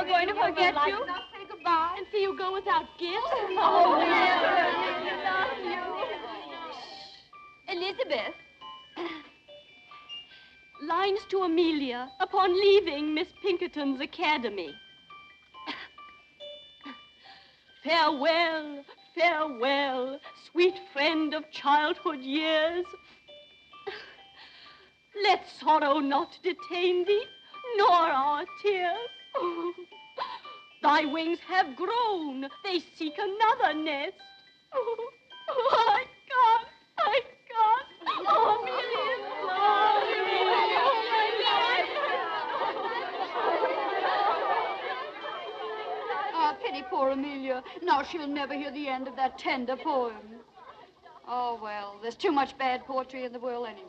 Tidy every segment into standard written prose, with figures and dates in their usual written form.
we're going to forget you. Not say goodbye. And see you go without gifts. Oh, we love you. Elizabeth. Lines to Amelia upon leaving Miss Pinkerton's academy. Farewell, farewell, sweet friend of childhood years. Let sorrow not detain thee, nor our tears. Thy wings have grown, they seek another nest. I can't, I can't. Oh, Amelia, Ah, pity poor Amelia. Now she'll never hear the end of that tender poem. Oh, well, there's too much bad poetry in the world anyway.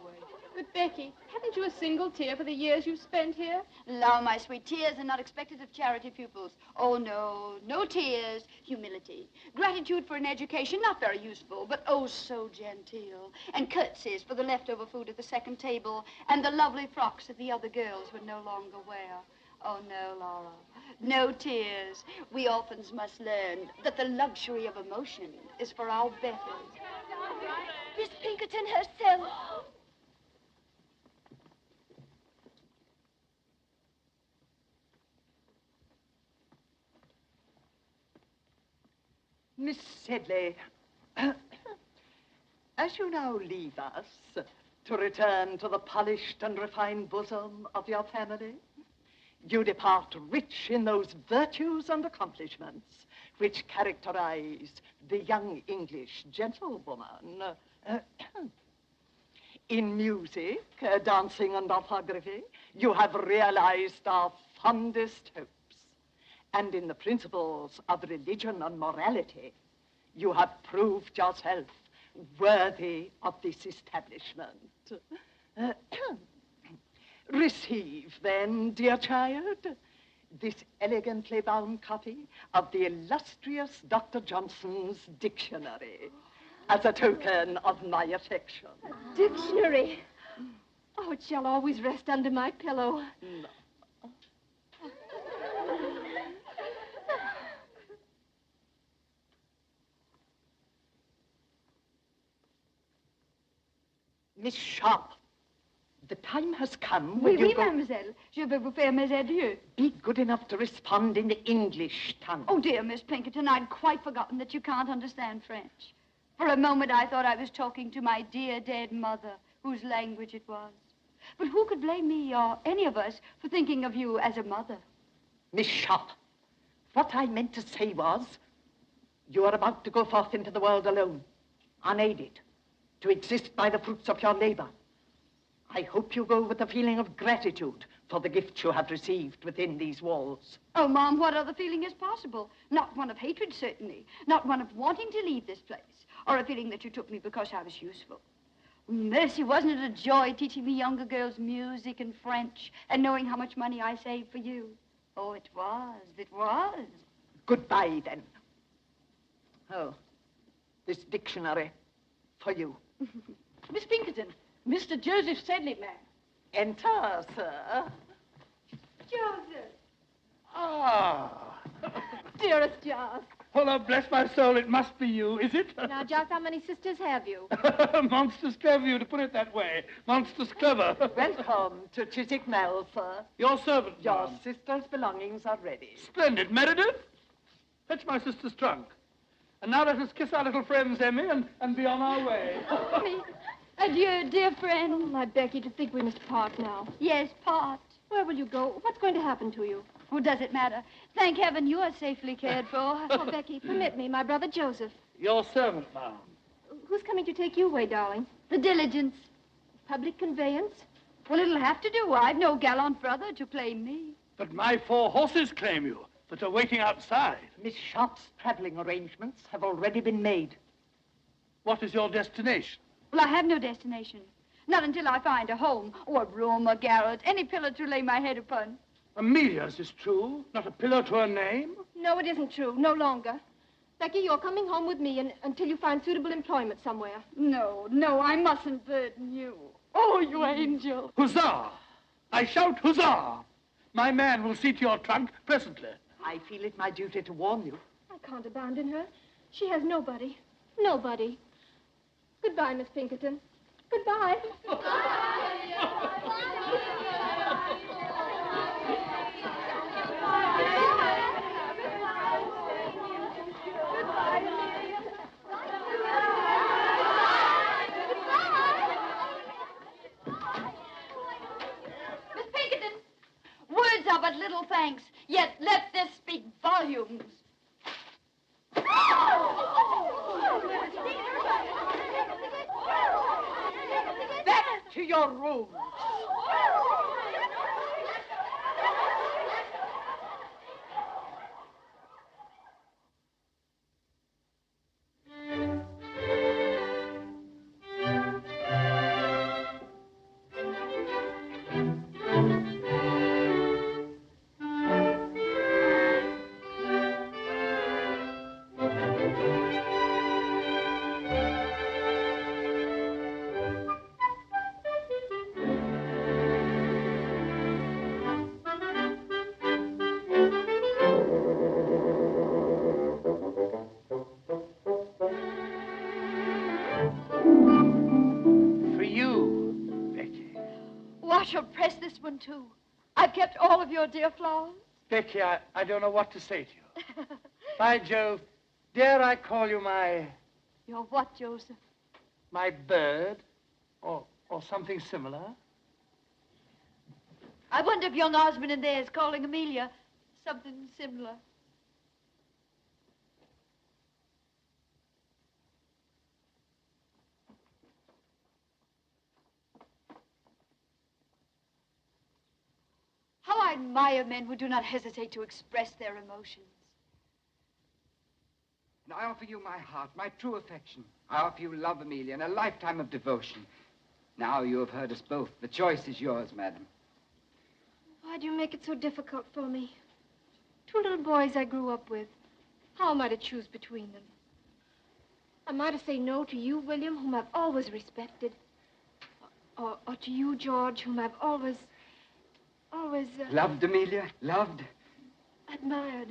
But, Becky, haven't you a single tear for the years you've spent here? Allow my sweet tears are not expected of charity pupils. Oh, no, no tears. Humility. Gratitude for an education not very useful, but oh, so genteel. And curtsies for the leftover food at the second table and the lovely frocks that the other girls would no longer wear. Oh, no, Laura. No tears. We orphans must learn that the luxury of emotion is for our betters. Miss Pinkerton herself. Miss Sedley, as you now leave us to return to the polished and refined bosom of your family, you depart rich in those virtues and accomplishments which characterize the young English gentlewoman. In music, dancing, and orthography, you have realized our fondest hopes. And in the principles of religion and morality, you have proved yourself worthy of this establishment. Receive, then, dear child, this elegantly bound copy of the illustrious Dr. Johnson's dictionary as a token of my affection. Dictionary. Oh, it shall always rest under my pillow. No. Miss Sharp, the time has come when Oui, mademoiselle. Je vais vous faire mes adieux. Be good enough to respond in the English tongue. Oh, dear, Miss Pinkerton, I'd quite forgotten that you can't understand French. For a moment, I thought I was talking to my dear dead mother, whose language it was. But who could blame me or any of us for thinking of you as a mother? Miss Sharp, what I meant to say was, you are about to go forth into the world alone, unaided, to exist by the fruits of your labor. I hope you go with a feeling of gratitude for the gifts you have received within these walls. Oh, Mom, what other feeling is possible? Not one of hatred, certainly. Not one of wanting to leave this place. Or a feeling that you took me because I was useful. Mercy, wasn't it a joy teaching me younger girls music and French and knowing how much money I saved for you? Oh, it was. It was. Goodbye, then. Oh, this dictionary for you. Miss Pinkerton, Mr. Joseph Sedley, ma'am. Enter, sir. Joseph. Ah. Dearest Jos. Well, bless my soul, it must be you, is it? Now, Jos, how many sisters have you? Monstrous clever of you to put it that way. Monstrous clever. Welcome to Chiswick Mall, sir. Your servant, Your ma'am. sister's belongings are ready. Splendid. Meredith, fetch my sister's trunk. And now let us kiss our little friends, Emmy, and be on our way. Me. Adieu, dear friend. Oh, my Becky, to think we must part now. Yes, part. Where will you go? What's going to happen to you? Who does it matter? Thank heaven you are safely cared for. Oh, Becky, permit me, my brother Joseph. Your servant, ma'am. Who's coming to take you away, darling? The diligence. Public conveyance? Well, it'll have to do. I've no gallant brother to claim me. But my 4 horses claim you, that are waiting outside. Miss Sharp's traveling arrangements have already been made. What is your destination? Well, I have no destination. Not until I find a home, or a room, a garret, any pillar to lay my head upon. Amelia's is true, not a pillar to her name. No, it isn't true. No longer. Becky, you're coming home with me until you find suitable employment somewhere. No, no, I mustn't burden you. Oh, you angel. Huzzah! I shout huzzah! My man will see to your trunk presently. I feel it my duty to warn you. I can't abandon her. She has nobody. Nobody. Goodbye, Miss Pinkerton. Goodbye. Miss Pinkerton, words are but little thanks, yet let this speak volumes. Back to your room. I shall press this one, too. I've kept all of your dear flowers. Becky, I don't know what to say to you. By Jove, dare I call you my... Your what, Joseph? My bird? Or something similar? I wonder if young Osmond in there is calling Amelia something similar. How I admire men who do not hesitate to express their emotions. And I offer you my heart, my true affection. I offer you love, Amelia, and a lifetime of devotion. Now you have heard us both. The choice is yours, madam. Why do you make it so difficult for me? Two little boys I grew up with. How am I to choose between them? Am I to say no to you, William, whom I've always respected? Or to you, George, whom I've always... Loved, Amelia, loved. admired.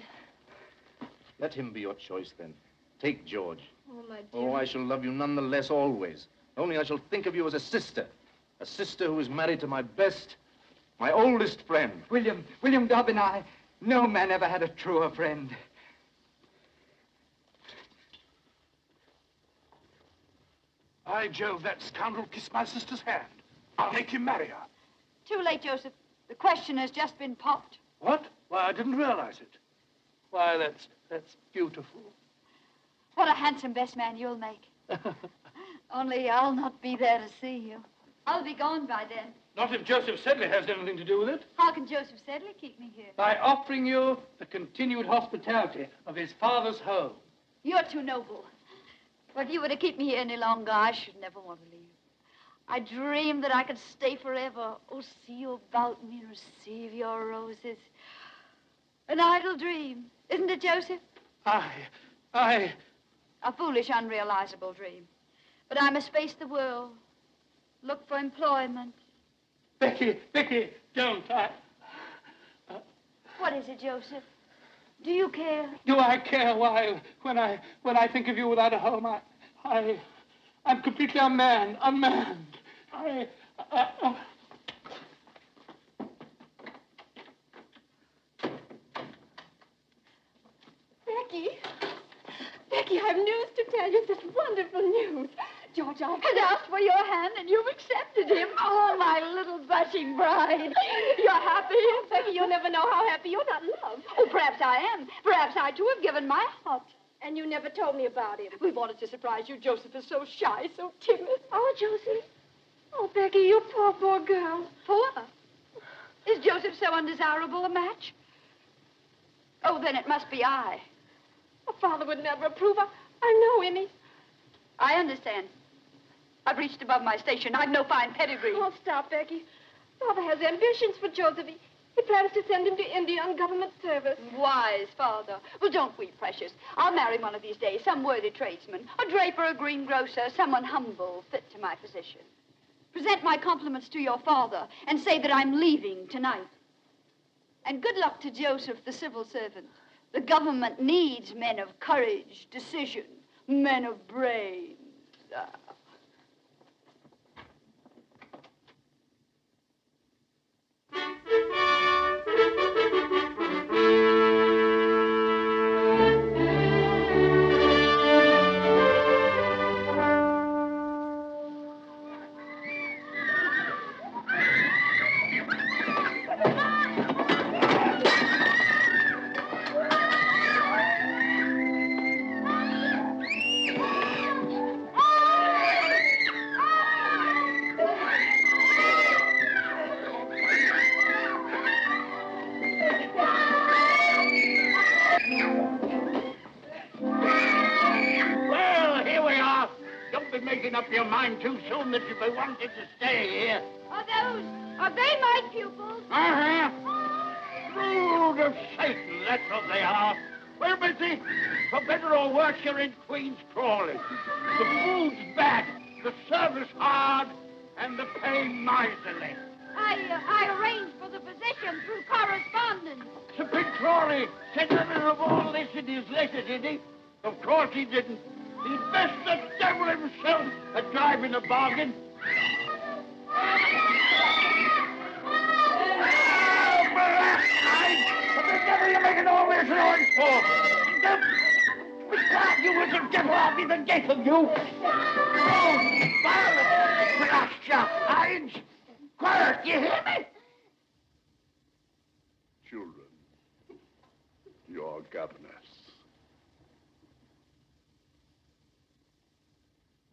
Let him be your choice, then. Take George. Oh, my dear. Oh, I shall love you none the less always. Only I shall think of you as a sister who is married to my best, my oldest friend. William Dobbin, no man ever had a truer friend. By Jove, that scoundrel kissed my sister's hand. I'll make him marry her. Too late, Joseph. The question has just been popped. What? Why, I didn't realize it. Why, that's beautiful. What a handsome best man you'll make. Only I'll not be there to see you. I'll be gone by then. Not if Joseph Sedley has anything to do with it. How can Joseph Sedley keep me here? By offering you the continued hospitality of his father's home. You're too noble. Well, if you were to keep me here any longer, I should never want to leave. I dreamed that I could stay forever. Oh, see you about me, receive your roses. An idle dream, isn't it, Joseph? I... A foolish, unrealizable dream. But I must face the world, look for employment. Becky, don't. What is it, Joseph? Do you care? Do I care? Why, when I think of you without a home, I'm completely unmanned. Becky, I've news to tell you. Such wonderful news. George, I Had asked for your hand, and you've accepted him. Oh, my little blushing bride. You're happy? Becky, you'll never know how happy you're not loved. Oh, perhaps I am. Perhaps I, too, have given my heart. And you never told me about him. We wanted to surprise you. Joseph is so shy, so timid. Oh, Josie. Oh, Becky, you poor girl. Poor? Is Joseph so undesirable a match? Oh, then it must be I. A father would never approve. I know him. I understand. I've reached above my station. I've no fine pedigree. Oh, stop, Becky. Father has ambitions for Joseph. He plans to send him to India on government service. Wise father. Well, don't we, precious? I'll marry one of these days, some worthy tradesman, a draper, a greengrocer, someone humble, fit to my position. Present my compliments to your father and say that I'm leaving tonight. And good luck to Joseph, the civil servant. The government needs men of courage, decision, men of brains. Up your mind too soon that you be wanting to stay here. Are they my pupils? Uh-huh. Brood of Satan, that's what they are. Well, Missy, for better or worse, you're in Queen's Crawley. The food's bad, the service hard, and the pay miserly. I arranged for the position through correspondence. Sir Pig Crawley said nothing of all this in his letter, did he? Of course he didn't. He'd best the devil himself at driving a bargain. What the devil are you making all this noise for? Begad, you was a devil, I'll be the death of you. Oh, Violet, blast your eyes. Quiet, you hear me? Children, your governess.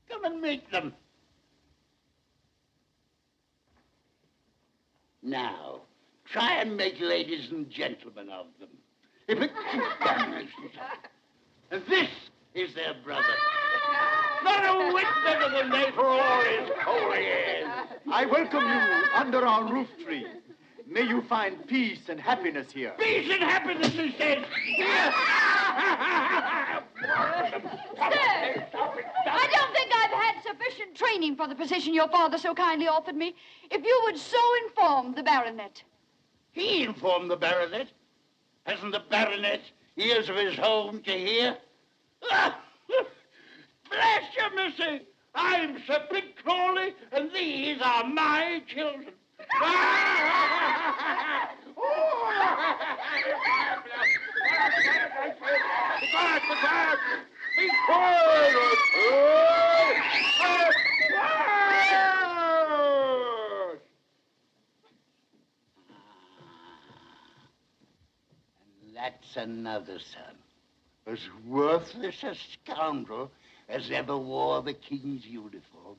Come and meet them. Now, try and make ladies and gentlemen of them. If it... And this is their brother. Not a whit better than they for all his holy years. I welcome you under our roof tree. May you find peace and happiness here. Peace and happiness, he says. Here. Sir, I don't think I've had sufficient training for the position your father so kindly offered me. If you would so inform the baronet. He informed the baronet. Hasn't the baronet ears of his own to hear? Bless you, missy. I'm Sir Pig Crawley, and these are my children. Quiet. Be quiet. And that's another son. As worthless a scoundrel as ever wore the king's uniform.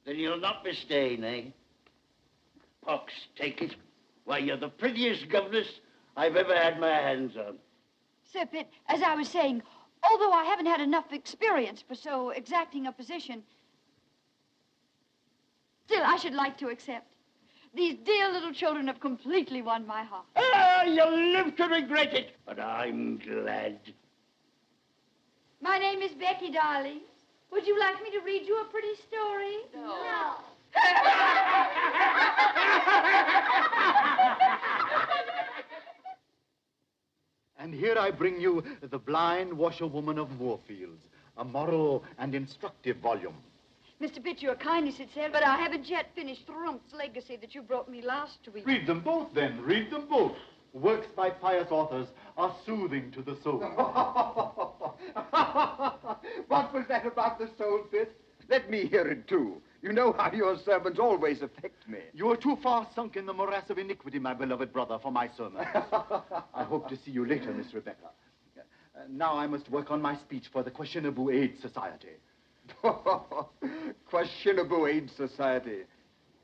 Then you'll not be staying, eh? Pox, take it. Why, you're the prettiest governess I've ever had my hands on. Sir Pitt, as I was saying, although I haven't had enough experience for so exacting a position, still I should like to accept. These dear little children have completely won my heart. Ah, you'll live to regret it, but I'm glad. My name is Becky, darling. Would you like me to read you a pretty story? No. And here I bring you The Blind Washerwoman of Moorfields, a moral and instructive volume. Mr. Pitt, you're kindly sincere, but I haven't yet finished Thrump's legacy that you brought me last week. Read them both, then. Read them both. Works by pious authors are soothing to the soul. What was that about the soul, Pitt? Let me hear it, too. You know how your sermons always affect me. You are too far sunk in the morass of iniquity, my beloved brother, for my sermons. I hope to see you later, Miss Rebecca. Now I must work on my speech for the Questionable Aid Society. Questionable Aid Society.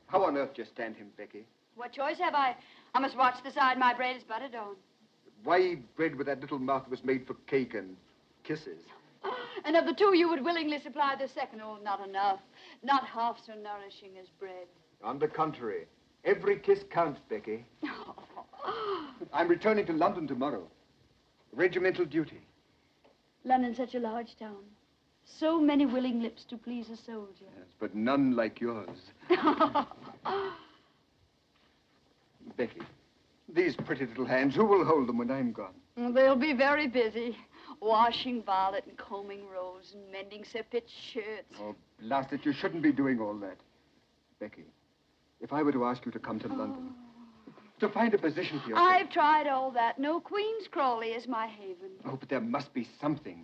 How on earth do you stand him, Becky? What choice have I? I must watch the side my bread is buttered on. Why eat bread with that little mouth that was made for cake and kisses? And of the two, you would willingly supply the second. Oh, not enough. Not half so nourishing as bread. On the contrary, every kiss counts, Becky. I'm returning to London tomorrow. Regimental duty. London's such a large town. So many willing lips to please a soldier. Yes, but none like yours. Becky, these pretty little hands, who will hold them when I'm gone? They'll be very busy. Washing Violet and combing Rose and mending Sir Pitt's shirts. Oh, blast it, you shouldn't be doing all that. Becky, if I were to ask you to come to London, to find a position for yourself... I've tried all that. No Queen's Crawley is my haven. Oh, but there must be something.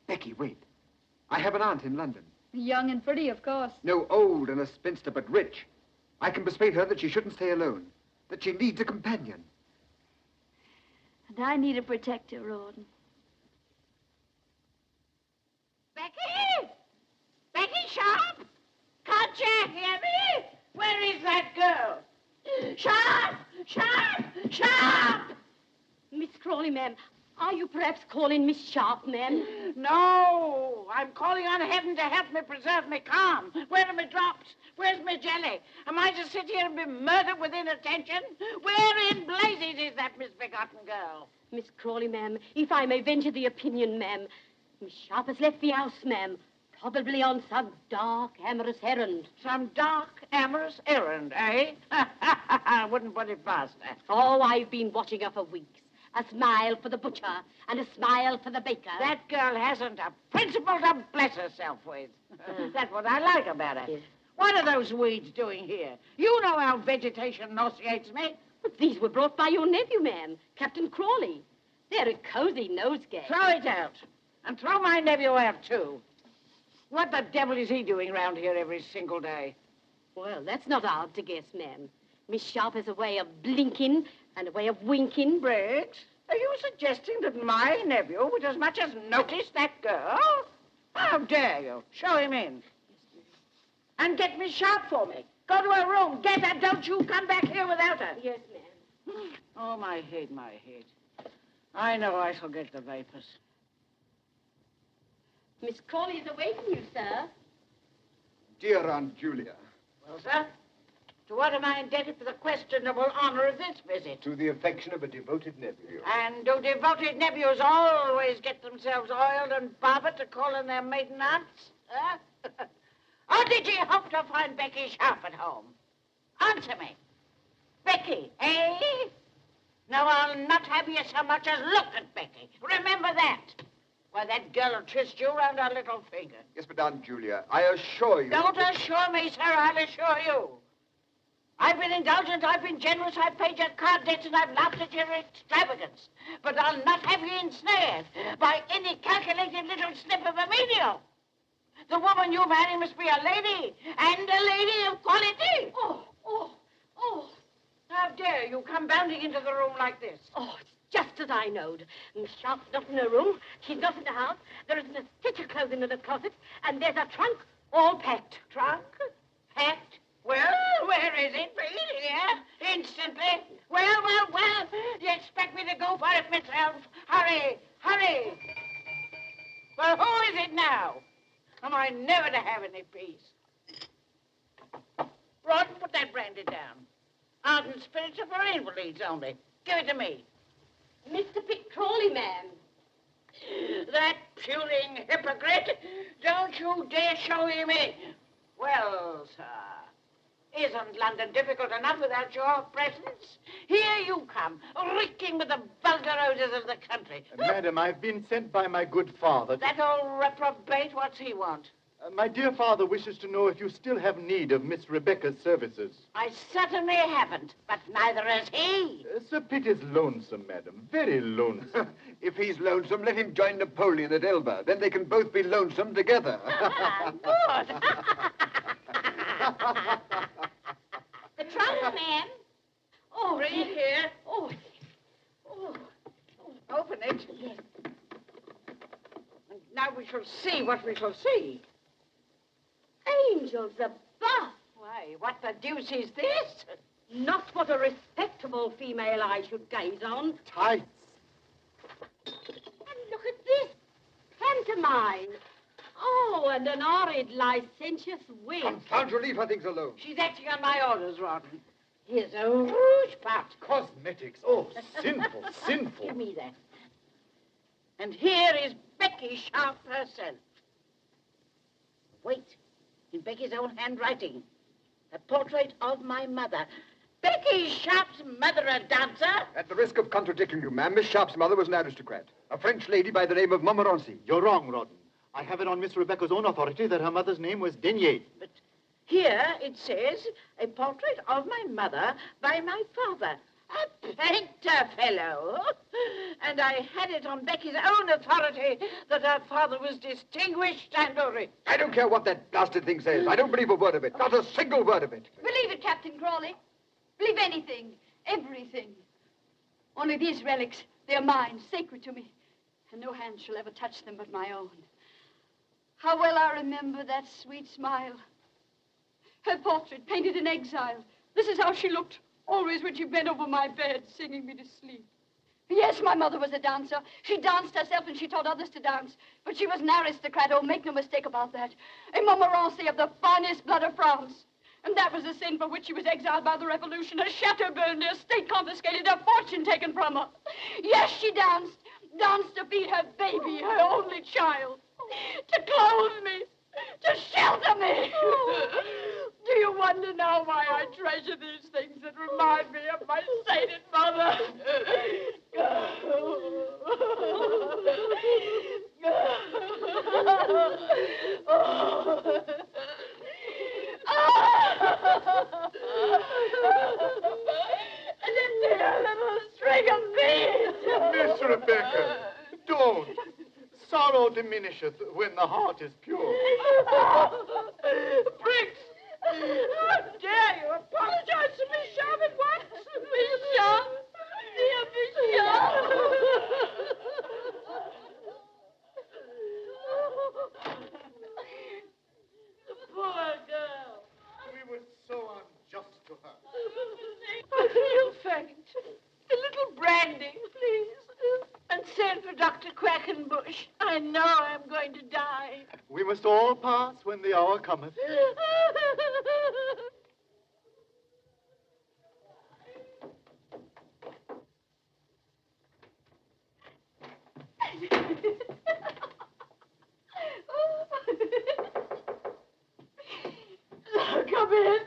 Becky, wait. I have an aunt in London. Young and pretty, of course. No, old and a spinster, but rich. I can persuade her that she shouldn't stay alone, that she needs a companion. And I need a protector, Rawdon. Becky? Becky Sharp? Can't you hear me? Where is that girl? Sharp! Sharp! Sharp! Miss Crawley, ma'am, are you perhaps calling Miss Sharp, ma'am? No, I'm calling on heaven to help me preserve me calm. Where are my drops? Where's my jelly? Am I to sit here and be murdered with inattention? Where in blazes is that misbegotten girl? Miss Crawley, ma'am, if I may venture the opinion, ma'am, Miss Sharp has left the house, ma'am, probably on some dark, amorous errand. Some dark, amorous errand, eh? I wouldn't put it past her. Oh, I've been watching her for weeks. A smile for the butcher and a smile for the baker. That girl hasn't a principle to bless herself with. That's what I like about her. Yes. What are those weeds doing here? You know how vegetation nauseates me. But these were brought by your nephew, ma'am, Captain Crawley. They're a cozy nosegay. Throw it out. And throw my nephew out, too. What the devil is he doing round here every single day? Well, that's not hard to guess, ma'am. Miss Sharp has a way of blinking and a way of winking. Briggs, are you suggesting that my nephew would as much as notice that girl? How dare you? Show him in. And get Miss Sharp for me. Go to her room. Get her. Don't you come back here without her. Yes, ma'am. Oh, my head, my head. I know I shall get the vapors. Miss Crawley is awaiting you, sir. Dear Aunt Julia. Well, sir, to what am I indebted for the questionable honor of this visit? To the affection of a devoted nephew. And do devoted nephews always get themselves oiled and barbered to call in their maiden aunts? Huh? Or did you hope to find Becky Sharp at home? Answer me. Becky, eh? No, I'll not have you so much as look at Becky. Remember that. Why, that girl will twist you round her little finger. Yes, but Aunt Julia, I assure you... Don't assure me, sir. I'll assure you. I've been indulgent, I've been generous, I've paid your card debts, and I've laughed at your extravagance. But I'll not have you ensnared by any calculated little snip of a menial. The woman you've married must be a lady, and a lady of quality. Oh. How dare you come bounding into the room like this? Oh, it's just as I knowed. Miss Sharp's not in her room. She's not in the house. There isn't a stitch of clothing in the closet. And there's a trunk all packed. Trunk? Packed? Well, where is it, please? Here? Instantly? Well. You expect me to go for it myself? Hurry. Well, who is it now? Am I never to have any peace? Rawdon, put that brandy down. Ardent spirits are for invalids only. Give it to me. Mr. Pitt Crawley, ma'am. That puling hypocrite! Don't you dare show him in. Well, sir, isn't London difficult enough without your presence? Here you come, reeking with the vulgar odors of the country. Madam, I've been sent by my good father. That old reprobate, what's he want? My dear father wishes to know if you still have need of Miss Rebecca's services. I certainly haven't, but neither has he. Sir Pitt is lonesome, madam. Very lonesome. If he's lonesome, let him join Napoleon at Elba. Then they can both be lonesome together. Good. The trunk, ma'am. Oh, Bring it here. Oh. Open it. Yes. And now we shall see what we shall see. Angels above. Why, what the deuce is this? Not what a respectable female eye should gaze on. Tights. And look at this. Pantomime. Oh, and an horrid, licentious wig. Confound you, leave her things alone. She's acting on my orders, Rawdon. Here's a rouge pot. Cosmetics. Oh, sinful, sinful. Give me that. And here is Becky Sharp herself. Wait. In Becky's own handwriting. A portrait of my mother. Becky Sharp's mother a dancer? At the risk of contradicting you, ma'am, Miss Sharp's mother was an aristocrat. A French lady by the name of Montmorency. You're wrong, Rawdon. I have it on Miss Rebecca's own authority that her mother's name was Denier. But here it says, a portrait of my mother by my father. A painter fellow. And I had it on Becky's own authority that her father was distinguished and rich. I don't care what that blasted thing says. I don't believe a word of it. Not a single word of it. Believe it, Captain Crawley. Believe anything, everything. Only these relics, they're mine, sacred to me. And no hand shall ever touch them but my own. How well I remember that sweet smile. Her portrait, painted in exile. This is how she looked, always when she bent over my bed, singing me to sleep. Yes, my mother was a dancer. She danced herself and she taught others to dance. But she was an aristocrat, oh, make no mistake about that. A Montmorency of the finest blood of France. And that was the sin for which she was exiled by the Revolution. Her chateau burned, her estate confiscated, her fortune taken from her. Yes, she danced. Danced to feed her baby, her only child. To clothe me. To shelter me. Do you wonder now why I treasure these things that remind me of my sainted mother? And a dear little string of beads. Miss Rebecca, don't. Sorrow diminisheth when the heart is pure. Briggs! How dare you apologize to Miss Sharp at once? Miss Sharp! Dear Miss Sharp! The poor girl. We were so unjust to her. I feel faint. A little brandy, please. And send for Dr. Quackenbush. I know I'm going to die. We must all pass when the hour cometh. Come in.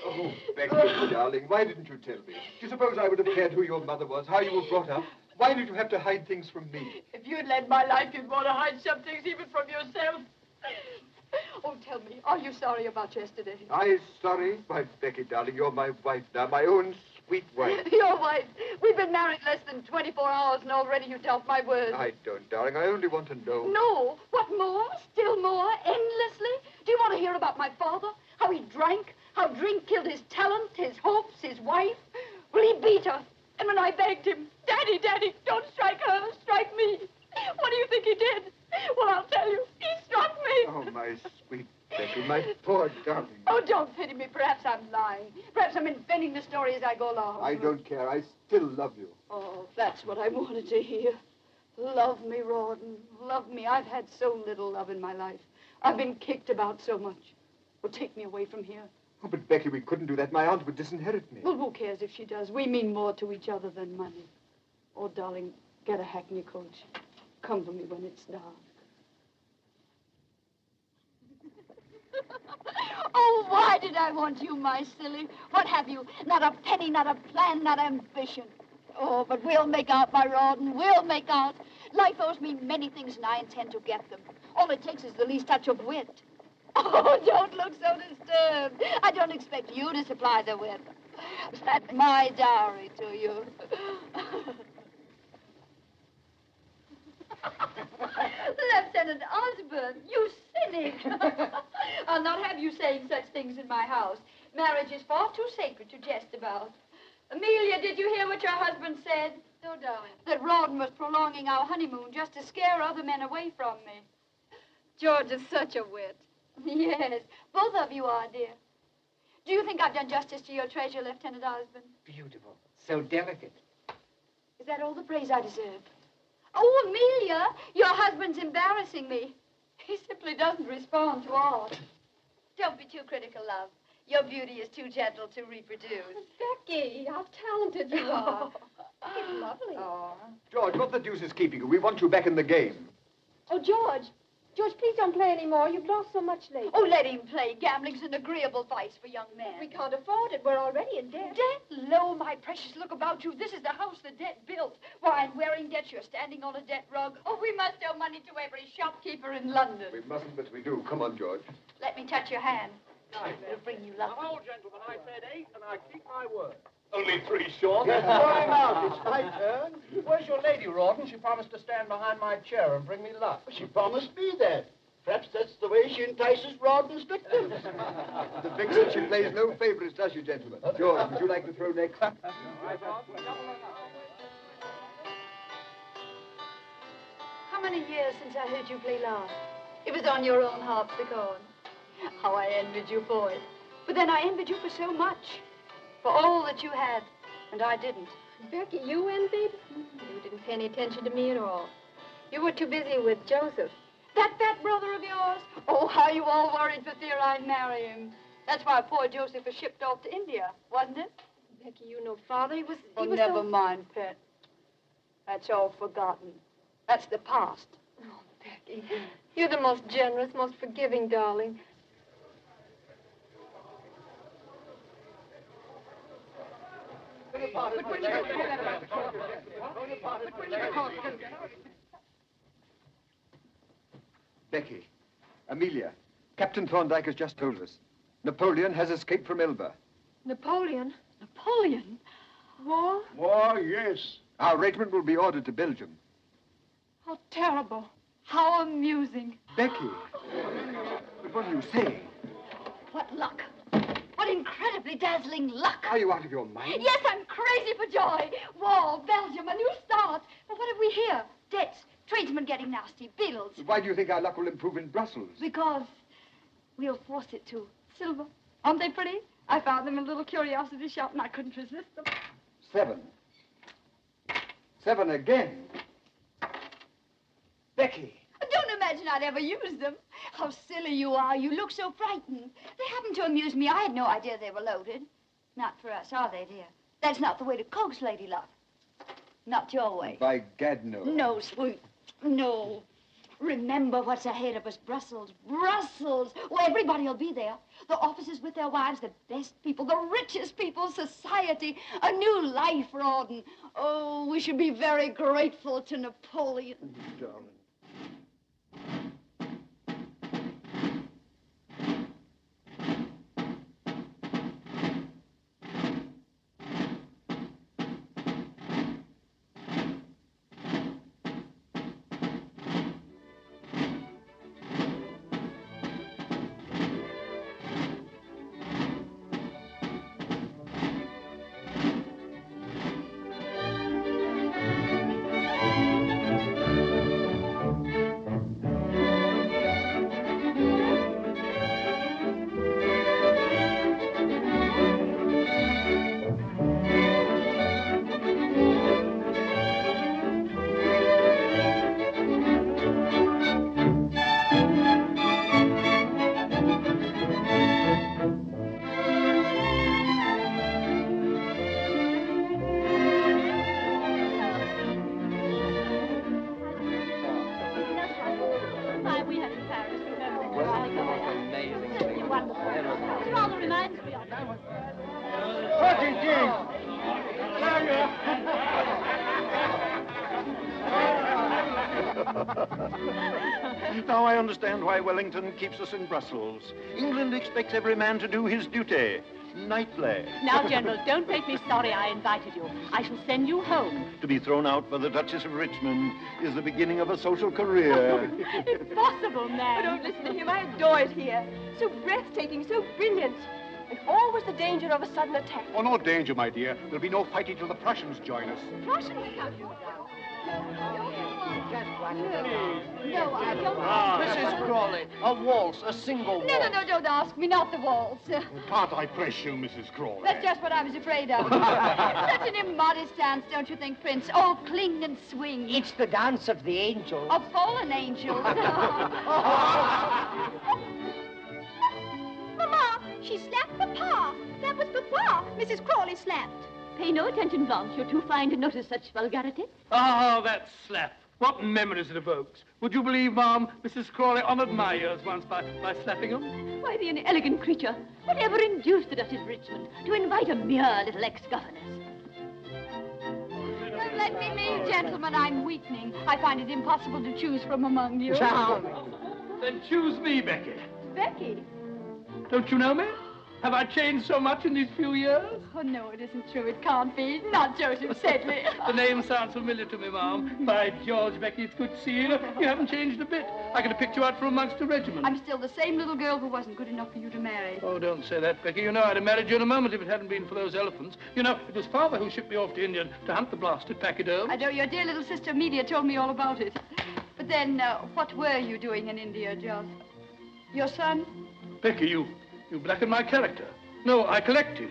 Oh, Becky, darling, why didn't you tell me? Do you suppose I would have cared who your mother was, how you were brought up? Why did you have to hide things from me? If you'd led my life, you'd want to hide some things even from yourself. Oh, tell me, are you sorry about yesterday? I sorry? Why, Becky, darling, you're my wife now, my own sweet wife. Your wife. We've been married less than 24 hours, and already you doubt my word. I don't, darling. I only want to know. No. What more? Still more? Endlessly? Do you want to hear about my father? How he drank? How drink killed his talent, his hopes, his wife? Well, he beat her. And when I begged him, Daddy, Daddy, don't strike her, strike me. What do you think he did? Well, I'll tell you. He struck me. Oh, my sweet Becky, my poor darling. Oh, don't pity me. Perhaps I'm lying. Perhaps I'm inventing the story as I go along. I don't care. I still love you. Oh, that's what I wanted to hear. Love me, Rawdon. Love me. I've had so little love in my life. I've been kicked about so much. Well, take me away from here. Oh, but Becky, we couldn't do that. My aunt would disinherit me. Well, who cares if she does? We mean more to each other than money. Oh, darling, get a hackney coach. Come for me when it's dark. Oh, why did I want you, my silly? What have you? Not a penny, not a plan, not ambition. Oh, but we'll make out, my Rawdon. We'll make out. Life owes me many things, and I intend to get them. All it takes is the least touch of wit. Oh, don't look so disturbed. I don't expect you to supply the wit. That's my dowry to you. Lieutenant Osborne, you cynic. I'll not have you saying such things in my house. Marriage is far too sacred to jest about. Amelia, did you hear what your husband said? No, darling. That Rawdon was prolonging our honeymoon just to scare other men away from me. George is such a wit. Yes, both of you are, dear. Do you think I've done justice to your treasure, Lieutenant Osborne? Beautiful. So delicate. Is that all the praise I deserve? Oh, Amelia, your husband's embarrassing me. He simply doesn't respond to art. Don't be too critical, love. Your beauty is too gentle to reproduce. Becky, how talented you are. It's lovely. George, what the deuce is keeping you? We want you back in the game. Oh, George, George, please don't play anymore. You've lost so much lately. Oh, let him play. Gambling's an agreeable vice for young men. We can't afford it. We're already in debt. Debt? Lo, my precious, look about you. This is the house the debt built. Why, I'm wearing debt. You're standing on a debt rug. Oh, we must owe money to every shopkeeper in London. We mustn't, but we do. Come on, George. Let me touch your hand. It'll bring you luck. Now, gentlemen, I said 8, and I keep my word. Only 3 short. Yes, time out. It's my turn. Where's your lady, Rawdon? She promised to stand behind my chair and bring me luck. She promised me that. Perhaps that's the way she entices Rawdon's victims. The vixen, she plays no favorites, does she, gentlemen? George, would you like to throw next? How many years since I heard you play last? It was on your own harpsichord. How I envied you for it. But then I envied you for so much. For all that you had, and I didn't. Becky, you envied? You didn't pay any attention to me at all. You were too busy with Joseph. That fat brother of yours? Oh, how you all worried for fear I'd marry him. That's why poor Joseph was shipped off to India, wasn't it? Becky, you know Father, he was Never mind, pet. That's all forgotten. That's the past. Oh, Becky, you're the most generous, most forgiving darling. Becky, Amelia, Captain Thorndyke has just told us. Napoleon has escaped from Elba. Napoleon? Napoleon? War? War, yes. Our regiment will be ordered to Belgium. How terrible. How amusing. Becky, but what are you saying? What luck. What incredibly dazzling luck. Are you out of your mind? Yes, I'm crazy for joy. War, Belgium, a new start. But what have we here? Debts, tradesmen getting nasty, bills. Why do you think our luck will improve in Brussels? Because we'll force it to. Silver. Aren't they pretty? I found them in a little curiosity shop and I couldn't resist them. 7. 7 again. Becky. Don't imagine I'd ever use them. How silly you are. You look so frightened. They happened to amuse me. I had no idea they were loaded. Not for us, are they, dear? That's not the way to coax lady love. Not your way. By gad, no. No, sweet. No. Remember what's ahead of us, Brussels. Brussels! Oh, everybody will be there. The officers with their wives, the best people, the richest people, society. A new life, Rawdon. Oh, we should be very grateful to Napoleon. Darling. Now I understand why Wellington keeps us in Brussels. England expects every man to do his duty. Nightly. Now, General, don't make me sorry I invited you. I shall send you home. To be thrown out by the Duchess of Richmond is the beginning of a social career. Impossible, man. Oh, don't listen to him. I adore it here. So breathtaking, so brilliant. And always the danger of a sudden attack. Oh, no danger, my dear. There'll be no fighting till the Prussians join us. Prussians? No, I don't. Mrs. Crawley, a waltz, a single waltz. No, don't ask me. Not the waltz. Can't I press you, Mrs. Crawley? That's just what I was afraid of. Such an immodest dance, don't you think, Prince? Oh, cling and swing. It's the dance of the angels. Of fallen angels. Mama, she slapped Papa. That was Papa Mrs. Crawley slapped. Pay no attention, Blanche. You're too fine to notice such vulgarity. Oh, that slap. What memories it evokes. Would you believe, Ma'am, Mrs. Crawley honoured my ears once by slapping them? Why, the inelegant creature. Whatever induced the Duchess Richmond to invite a mere little ex-governess? Let me leave, gentlemen. I'm weakening. I find it impossible to choose from among you. Charming. Then choose me, Becky. Becky? Don't you know me? Have I changed so much in these few years? Oh, no, it isn't true. It can't be. Not Joseph Sedley. The name sounds familiar to me, Ma'am. By George, Becky, it's good to see you. You haven't changed a bit. I could have picked you out from amongst a regiment. I'm still the same little girl who wasn't good enough for you to marry. Oh, don't say that, Becky. You know I'd have married you in a moment if it hadn't been for those elephants. You know, it was Father who shipped me off to India to hunt the blasted pachyderms. I know your dear little sister Amelia told me all about it. But then, what were you doing in India, John? Your son? Becky, you blackened my character. No, I collected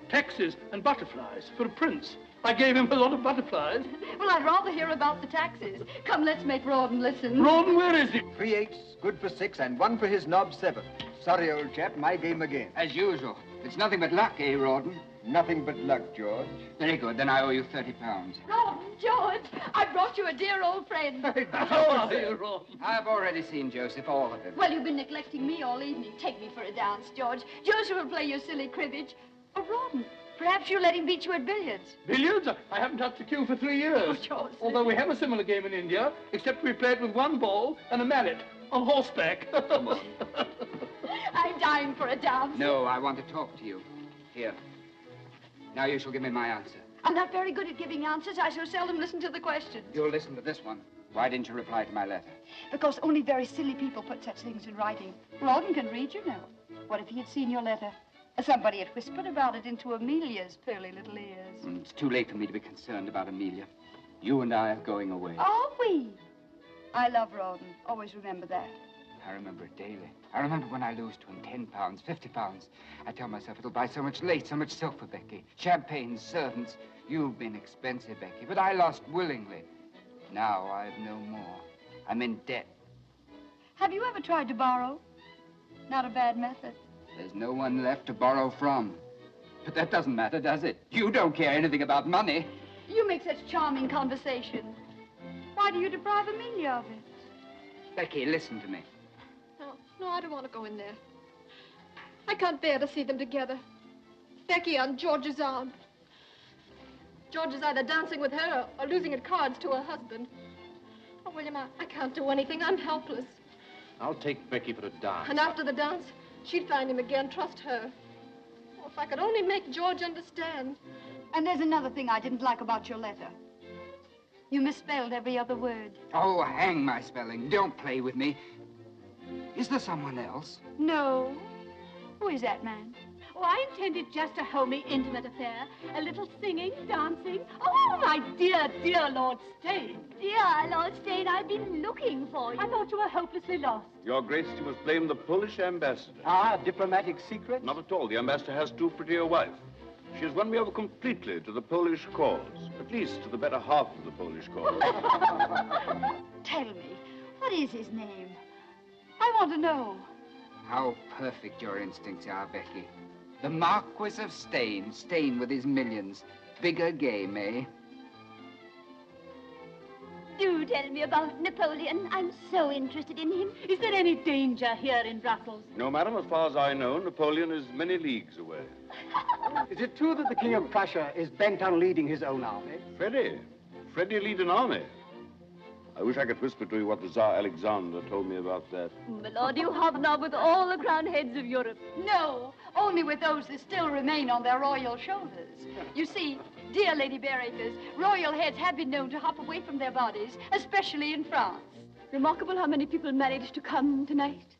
taxes and butterflies for a prince. I gave him a lot of butterflies. Well, I'd rather hear about the taxes. Come, let's make Rawdon listen. Rawdon, where is he? 3 8s, good for 6, and 1 for his knob 7. Sorry, old chap, my game again. As usual. It's nothing but luck, eh, Rawdon? Nothing but luck, George. Very good. Then I owe you £30. Rawdon, George, I brought you a dear old friend. How are you, Rawdon? I've already seen Joseph, all of him. Well, you've been neglecting me all evening. Take me for a dance, George. Joseph will play your silly cribbage. Oh, Rawdon, perhaps you'll let him beat you at billiards. Billiards? I haven't touched a cue for 3 years. Oh, George. Although we have a similar game in India, except we play it with 1 ball and a mallet on horseback. Come on. I'm dying for a dance. No, I want to talk to you. Here. Now you shall give me my answer. I'm not very good at giving answers. I so seldom listen to the questions. You'll listen to this one. Why didn't you reply to my letter? Because only very silly people put such things in writing. Rawdon can read, you know. What if he had seen your letter? Somebody had whispered about it into Amelia's pearly little ears. It's too late for me to be concerned about Amelia. You and I are going away. Are we? I love Rawdon. Always remember that. I remember it daily. I remember when I lose to him £10, £50. I tell myself it'll buy so much lace, so much silk for Becky. Champagne, servants. You've been expensive, Becky, but I lost willingly. Now I've no more. I'm in debt. Have you ever tried to borrow? Not a bad method. There's no one left to borrow from. But that doesn't matter, does it? You don't care anything about money. You make such charming conversation. Why do you deprive Amelia of it? Becky, listen to me. No, I don't want to go in there. I can't bear to see them together. Becky on George's arm. George is either dancing with her or losing at cards to her husband. Oh, William, I can't do anything. I'm helpless. I'll take Becky for a dance. And after the dance, she'd find him again. Trust her. Oh, if I could only make George understand. And there's another thing I didn't like about your letter. You misspelled every other word. Oh, hang my spelling. Don't play with me. Is there someone else? No. Who is that man? Oh, I intended just a homely, intimate affair. A little singing, dancing. Oh, my dear, dear Lord Stane. Dear Lord Stane, I've been looking for you. I thought you were hopelessly lost. Your Grace, you must blame the Polish ambassador. Ah, diplomatic secret? Not at all. The ambassador has too pretty a wife. She has won me over completely to the Polish cause. At least to the better half of the Polish cause. Tell me, what is his name? I want to know. How perfect your instincts are, Becky. The Marquis of Stane, Stane with his millions. Bigger game, eh? Do tell me about Napoleon. I'm so interested in him. Is there any danger here in Brussels? No, madam, as far as I know, Napoleon is many leagues away. Is it true that the King of Prussia is bent on leading his own army? Freddie lead an army. I wish I could whisper to you what the Tsar Alexander told me about that. My lord, you hobnob with all the crowned heads of Europe. No, only with those that still remain on their royal shoulders. You see, dear Lady Bearacres, royal heads have been known to hop away from their bodies, especially in France. Remarkable how many people managed to come tonight.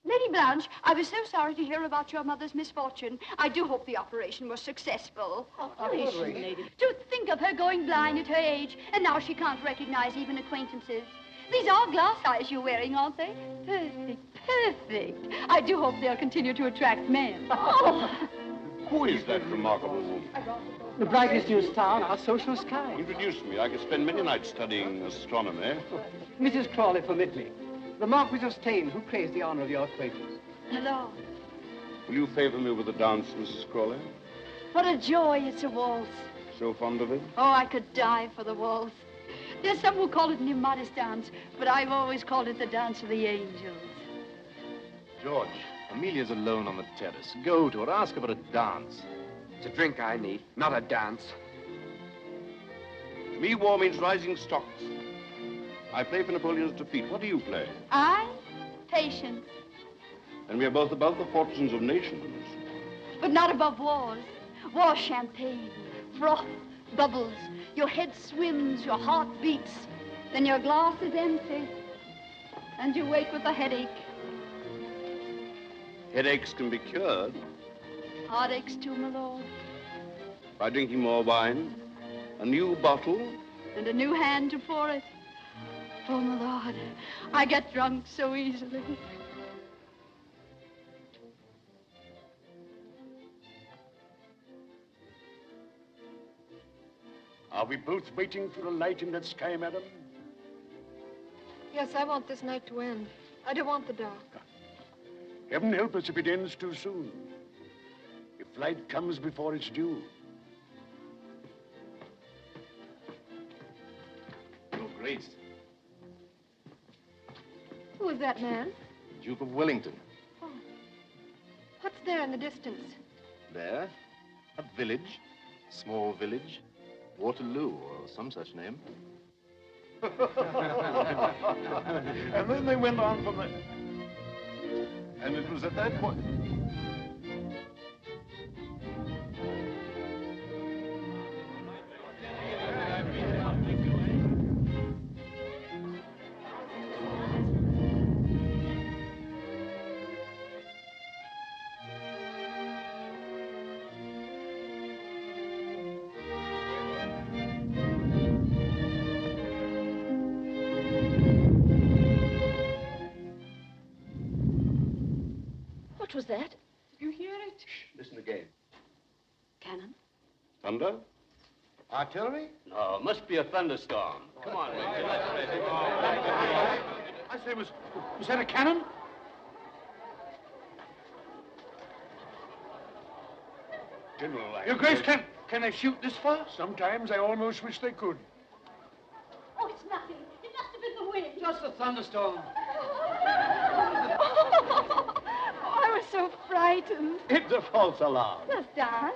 Lady Blanche, I was so sorry to hear about your mother's misfortune. I do hope the operation was successful. Operation, lady. To think of her going blind at her age, and now she can't recognize even acquaintances. These are glass eyes you're wearing, aren't they? Perfect, perfect. I do hope they'll continue to attract men. Who is that remarkable woman? The brightest new star in our social sky. Introduce me. I could spend many nights studying astronomy. Mrs. Crawley, permit me. The Marquis of Stane, who craves the honor of your acquaintance. Hello. Will you favor me with a dance, Mrs. Crawley? What a joy it's a waltz. So fond of it? Oh, I could die for the waltz. There's some who call it an immodest dance, but I've always called it the dance of the angels. George, Amelia's alone on the terrace. Go to her, ask her for a dance. It's a drink I need, not a dance. To me, war means rising stocks. I play for Napoleon's defeat. What do you play? I? Patience. And we are both above the fortunes of nations. But not above wars. War champagne, froth, bubbles. Your head swims, your heart beats. Then your glass is empty. And you wake with a headache. Headaches can be cured. Heartaches too, my lord. By drinking more wine, a new bottle. And a new hand to pour it. Oh, my lord, I get drunk so easily. Are we both waiting for a light in that sky, madam? Yes, I want this night to end. I don't want the dark. Heaven help us if it ends too soon. If light comes before it's due. Your Grace, Who is that man? Duke of Wellington. Oh. What's there in the distance? There, a village, small village, Waterloo, or some such name. And then they went on from there. And it was at that point... What was that? You hear it? Listen again. Cannon? Thunder? Artillery? No, must be a thunderstorm. Come on, Major, let's play. I say, was that a cannon? General, Your Grace, can they shoot this far? Sometimes I almost wish they could. Oh, it's nothing. It must have been the wind. Just a thunderstorm. Oh, I was so frightened. It's a false alarm. The stars?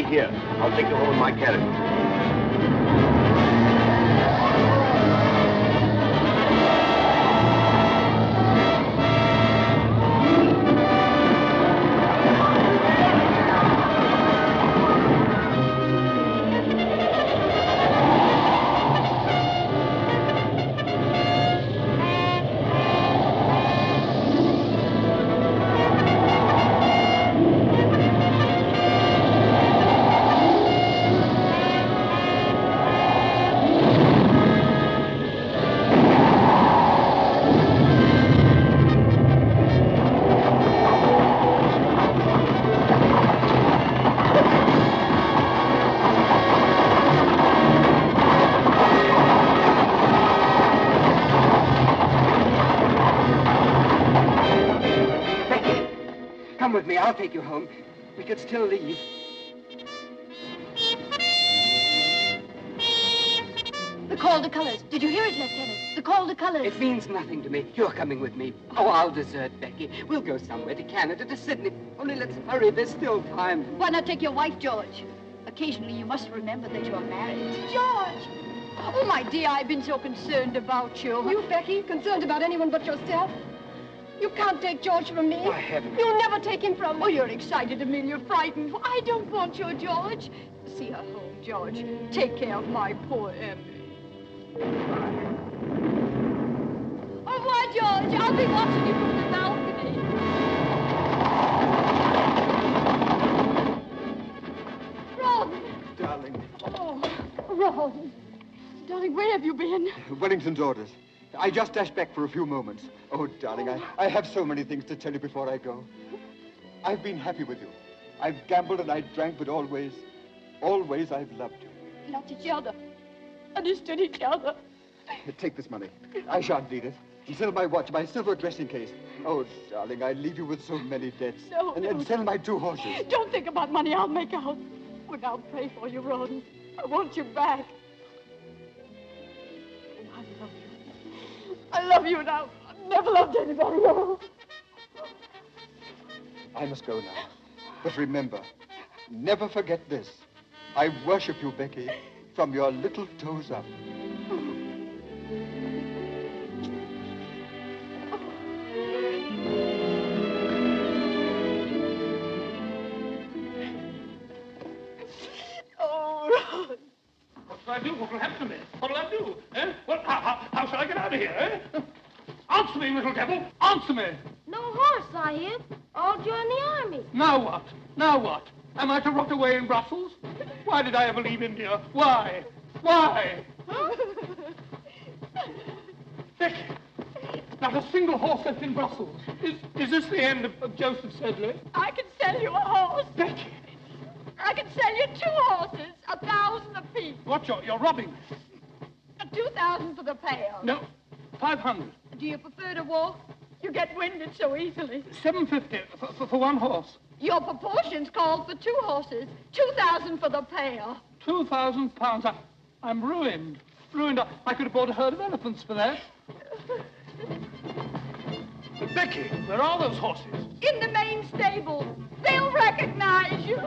Here, I'll take you home in my carriage. I'll take you home. We could still leave. The call to colors. Did you hear it, Lieutenant? The call to colors. It means nothing to me. You're coming with me. Oh, I'll desert Becky. We'll go somewhere, to Canada, to Sydney. Only let's hurry. There's still time. Why not take your wife, George? Occasionally, you must remember that you're married. George! Oh, my dear, I've been so concerned about you. You, Becky, concerned about anyone but yourself? You can't take George from me. Why, heaven. You'll never take him from me. Oh, you're excited, Amelia, frightened. I don't want your George. See her home, George. Take care of my poor Emmy. Au revoir, George. I'll be watching you from the balcony. Ron! Darling. Oh, Ron. Darling, where have you been? Wellington's orders. I just dashed back for a few moments. Oh, darling, I have so many things to tell you before I go. I've been happy with you. I've gambled and I drank, but always I've loved you. Loved each other. Understood each other. Take this money. I shan't need it. And sell my watch, my silver dressing case. Oh, darling, I leave you with so many debts. No, and sell my 2 horses. Don't think about money. I'll make out. But I'll pray for you, Ron. I want you back. I love you now. I've never loved anybody else. I must go now. But remember, never forget this. I worship you, Becky, from your little toes up. Oh, Ron. What shall I do? What will happen to me? What will I do? Eh? Well, how shall I get out of here, eh? Answer me, little devil. Answer me. No horse, Sahib. I'll join the army. Now what? Now what? Am I to rot away in Brussels? Why did I ever leave India? Why? Why? Becky, not a single horse left in Brussels. Is this the end of Joseph Sedley? I can sell you a horse. Becky. I can sell you 2 horses, 1,000 apiece. What, you're robbing me? 2,000 for the payout. No, 500. Do you prefer to walk? You get winded so easily. 750 for 1 horse. Your proportions call for 2 horses. 2,000 for the payout. £2,000. I'm ruined. Ruined. I could have bought a herd of elephants for that. But Becky, where are those horses? In the main stable. They'll recognize you.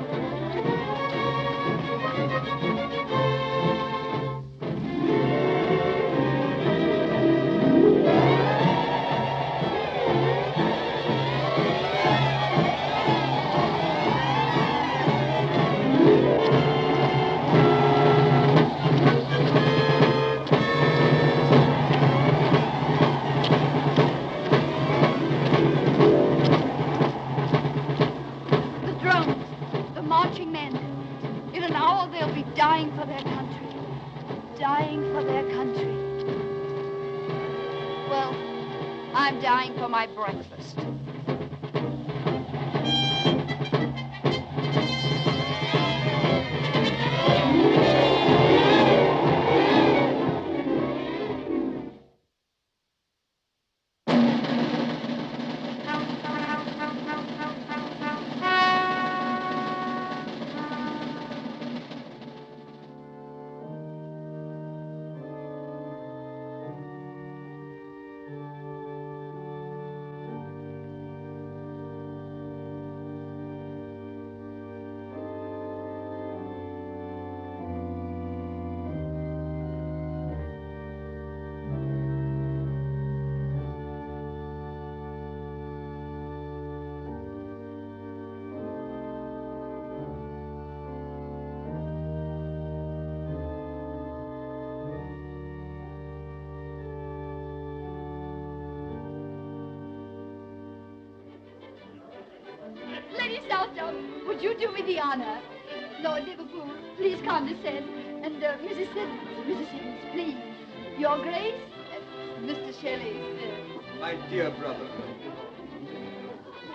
Dying for their country. Dying for their country. Well, I'm dying for my breakfast. Lady Southdown, would you do me the honor? Lord Liverpool, please condescend. And Mrs. Simmons, please. Your Grace, Mr. Shelley. My dear brother.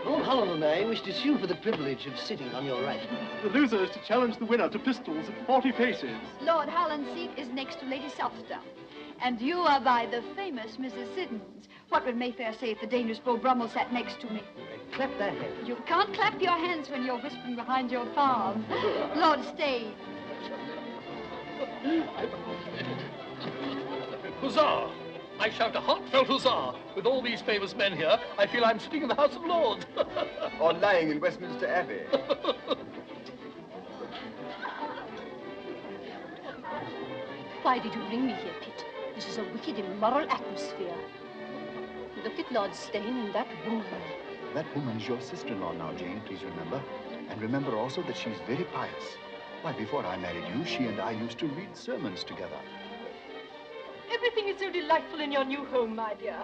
Lord Holland and I wish to sue for the privilege of sitting on your right. The loser is to challenge the winner to pistols at 40 paces. Lord Holland's seat is next to Lady Southdown. And you are by the famous Mrs. Siddons. What would Mayfair say if the dangerous Beau Brummel sat next to me? Clap that hand. You can't clap your hands when you're whispering behind your palm. Lord Stane. Huzzah! I shout a heartfelt huzzah. With all these famous men here, I feel I'm sitting in the House of Lords. Or lying in Westminster Abbey. Why did you bring me here, Pitt? This is a wicked, immoral atmosphere. Look at Lord Stane and that woman. That woman is your sister-in-law now, Jane, please remember. And remember also that she's very pious. Why, before I married you, she and I used to read sermons together. Everything is so delightful in your new home, my dear.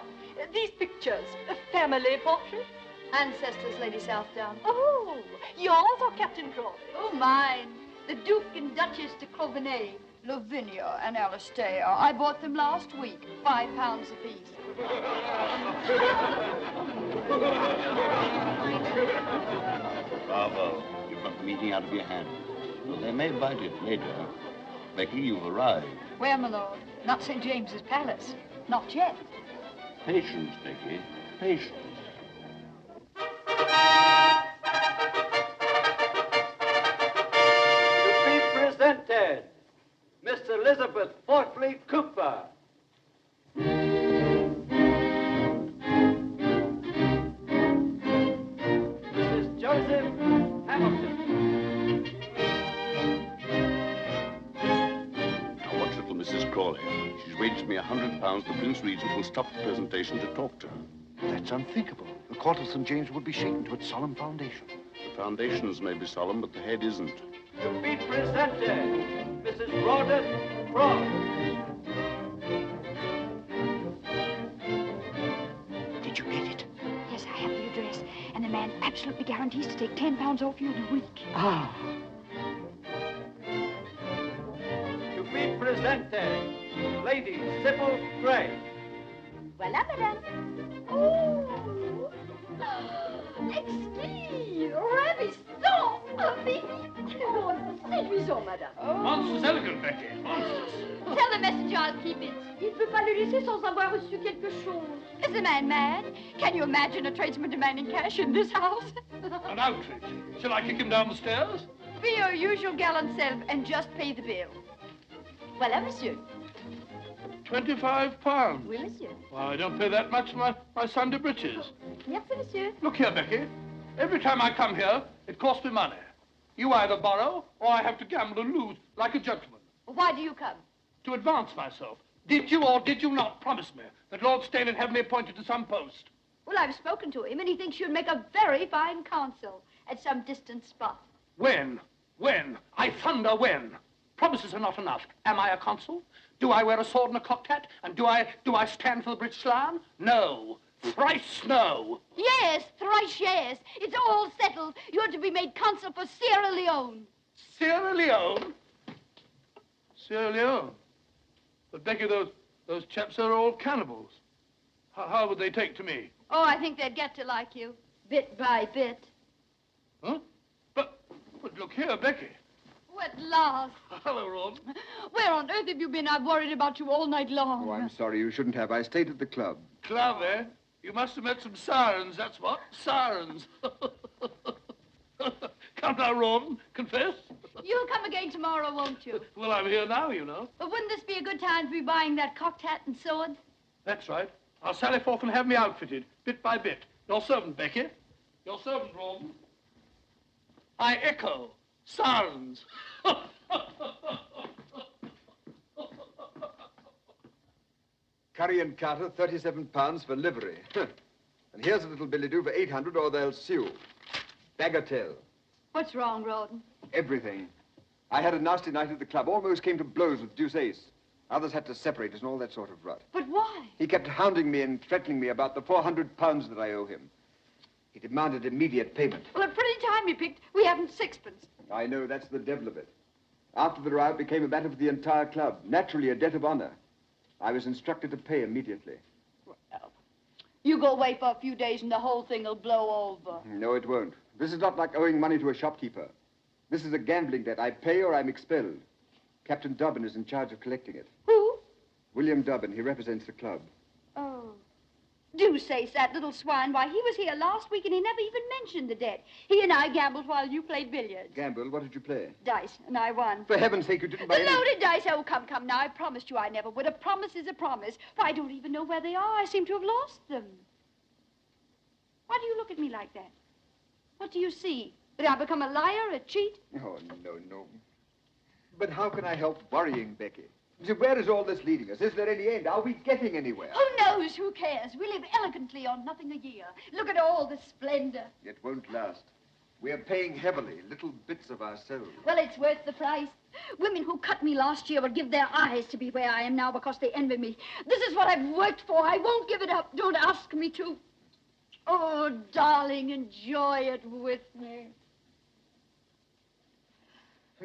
These pictures, family portraits. Ancestors, Lady Southdown. Oh, yours or Captain Crawley? Oh, mine. The Duke and Duchess de Clovenay, Lavinia and Alistair. I bought them last week, £5 apiece. Bravo. You've got the meeting out of your hand. Well, they may bite it later. Becky, you've arrived. Where, my lord? Not St. James's Palace. Not yet. Patience, Becky. Patience. To be presented, Miss Elizabeth Portley Cooper. Mrs. Joseph Hamilton. Now, watch little Mrs. Crawley. She's waged me £100 the Prince Regent will stop the presentation to talk to her. That's unthinkable. The court of St. James would be shaken to its solemn foundation. The foundations may be solemn, but the head isn't. To be presented, Mrs. Rawdon Frost. Did you get it? Yes, I have the address. And the man absolutely guarantees to take £10 off you in a week. Ah. To be presented, Lady Sybil Gray. Voilà, madame. Oh, exquis, ravissant, magnifique. Oh, séduisant, madame. Monstrous elegant, Becky. Monstrous. Tell the messenger I'll keep it. Il ne peut pas le laisser sans avoir reçu quelque chose. Is the man mad? Can you imagine a tradesman demanding cash in this house? An outrage. Shall I kick him down the stairs? Be your usual gallant self and just pay the bill. Voilà, monsieur. £25. Oui, monsieur. Well, I don't pay that much for my Sunday breeches. Merci, monsieur. Look here, Becky. Every time I come here, it costs me money. You either borrow, or I have to gamble and lose like a gentleman. Why do you come? To advance myself. Did you or did you not promise me that Lord Stane would have me appointed to some post? Well, I've spoken to him, and he thinks you'd make a very fine consul at some distant spot. When? When? I thunder when? Promises are not enough. Am I a consul? Do I wear a sword and a cocked hat? And do I stand for the British Lion? No. Thrice no. Yes, thrice yes. It's all settled. You're to be made consul for Sierra Leone. Sierra Leone? Sierra Leone? But Becky, those chaps are all cannibals. How would they take to me? Oh, I think they'd get to like you, bit by bit. Huh? But look here, Becky. Oh, at last. Hello, Ron. Where on earth have you been? I've worried about you all night long. Oh, I'm sorry. You shouldn't have. I stayed at the club. Club, eh? You must have met some sirens, that's what. Sirens. Come now, Ron. Confess. You'll come again tomorrow, won't you? Well, I'm here now, you know. But wouldn't this be a good time to be buying that cocked hat and sword? That's right. I'll sally forth and have me outfitted, bit by bit. Your servant, Becky. Your servant, Ron. I echo. Sirens. Curry and Carter, £37 for livery. And here's a little billet due for 800 or they'll sue. Bagatelle. What's wrong, Rawdon? Everything. I had a nasty night at the club. Almost came to blows with Deuce Ace. Others had to separate us and all that sort of rot. But why? He kept hounding me and threatening me about the £400 that I owe him. He demanded immediate payment. Well, a pretty time you picked. We haven't sixpence. I know, that's the devil of it. After the row, it became a matter for the entire club. Naturally, a debt of honor. I was instructed to pay immediately. Well, you go away for a few days and the whole thing will blow over. No, it won't. This is not like owing money to a shopkeeper. This is a gambling debt. I pay or I'm expelled. Captain Dobbin is in charge of collecting it. Who? William Dobbin. He represents the club. Oh. Deuceace, that little swine. Why, he was here last week and he never even mentioned the debt. He and I gambled while you played billiards. Gamble? What did you play? Dice, and I won. For heaven's sake, you didn't buy The any... loaded dice. Oh, come, come. Now, I promised you I never would. A promise is a promise. Why, I don't even know where they are. I seem to have lost them. Why do you look at me like that? What do you see? That I become a liar, a cheat? Oh, no. But how can I help worrying, Becky? Where is all this leading us? Is there any end? Are we getting anywhere? Who knows? Who cares? We live elegantly on nothing a year. Look at all the splendor. It won't last. We're paying heavily, little bits of our souls. Well, it's worth the price. Women who cut me last year would give their eyes to be where I am now because they envy me. This is what I've worked for. I won't give it up. Don't ask me to. Oh, darling, enjoy it with me.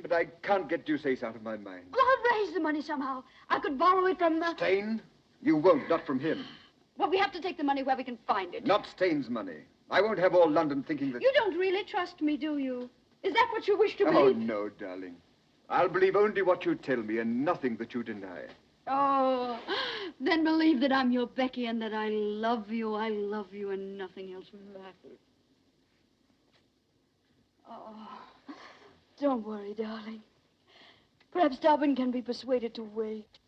But I can't get Deuceace out of my mind. Well, I'll raise the money somehow. I could borrow it from... Stain? You won't, not from him. Well, we have to take the money where we can find it. Not Stain's money. I won't have all London thinking that... You don't really trust me, do you? Is that what you wish to Oh, believe? no, darling. I'll believe only what you tell me and nothing that you deny. Oh, then believe that I'm your Becky and that I love you, and nothing else matters. Oh, don't worry, darling. Perhaps Dobbin can be persuaded to wait.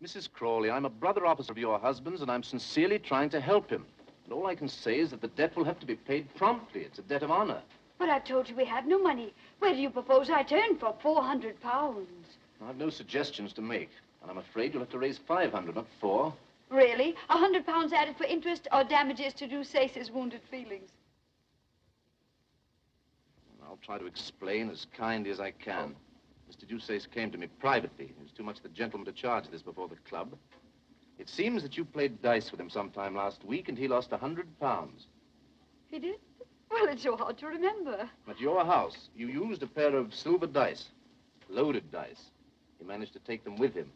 Mrs. Crawley, I'm a brother officer of your husband's, and I'm sincerely trying to help him. And all I can say is that the debt will have to be paid promptly. It's a debt of honor. But I've told you we have no money. Where do you propose I turn for 400 pounds? I've no suggestions to make, and I'm afraid you'll have to raise 500, not 4. Really? 100 pounds added for interest or damages to Deuceace's wounded feelings? I'll try to explain as kindly as I can. Mr. Deuceace came to me privately. He was too much the gentleman to charge this before the club. It seems that you played dice with him sometime last week, and he lost 100 pounds. He did? Well, it's so hard to remember. At your house, you used a pair of silver dice, loaded dice. He managed to take them with him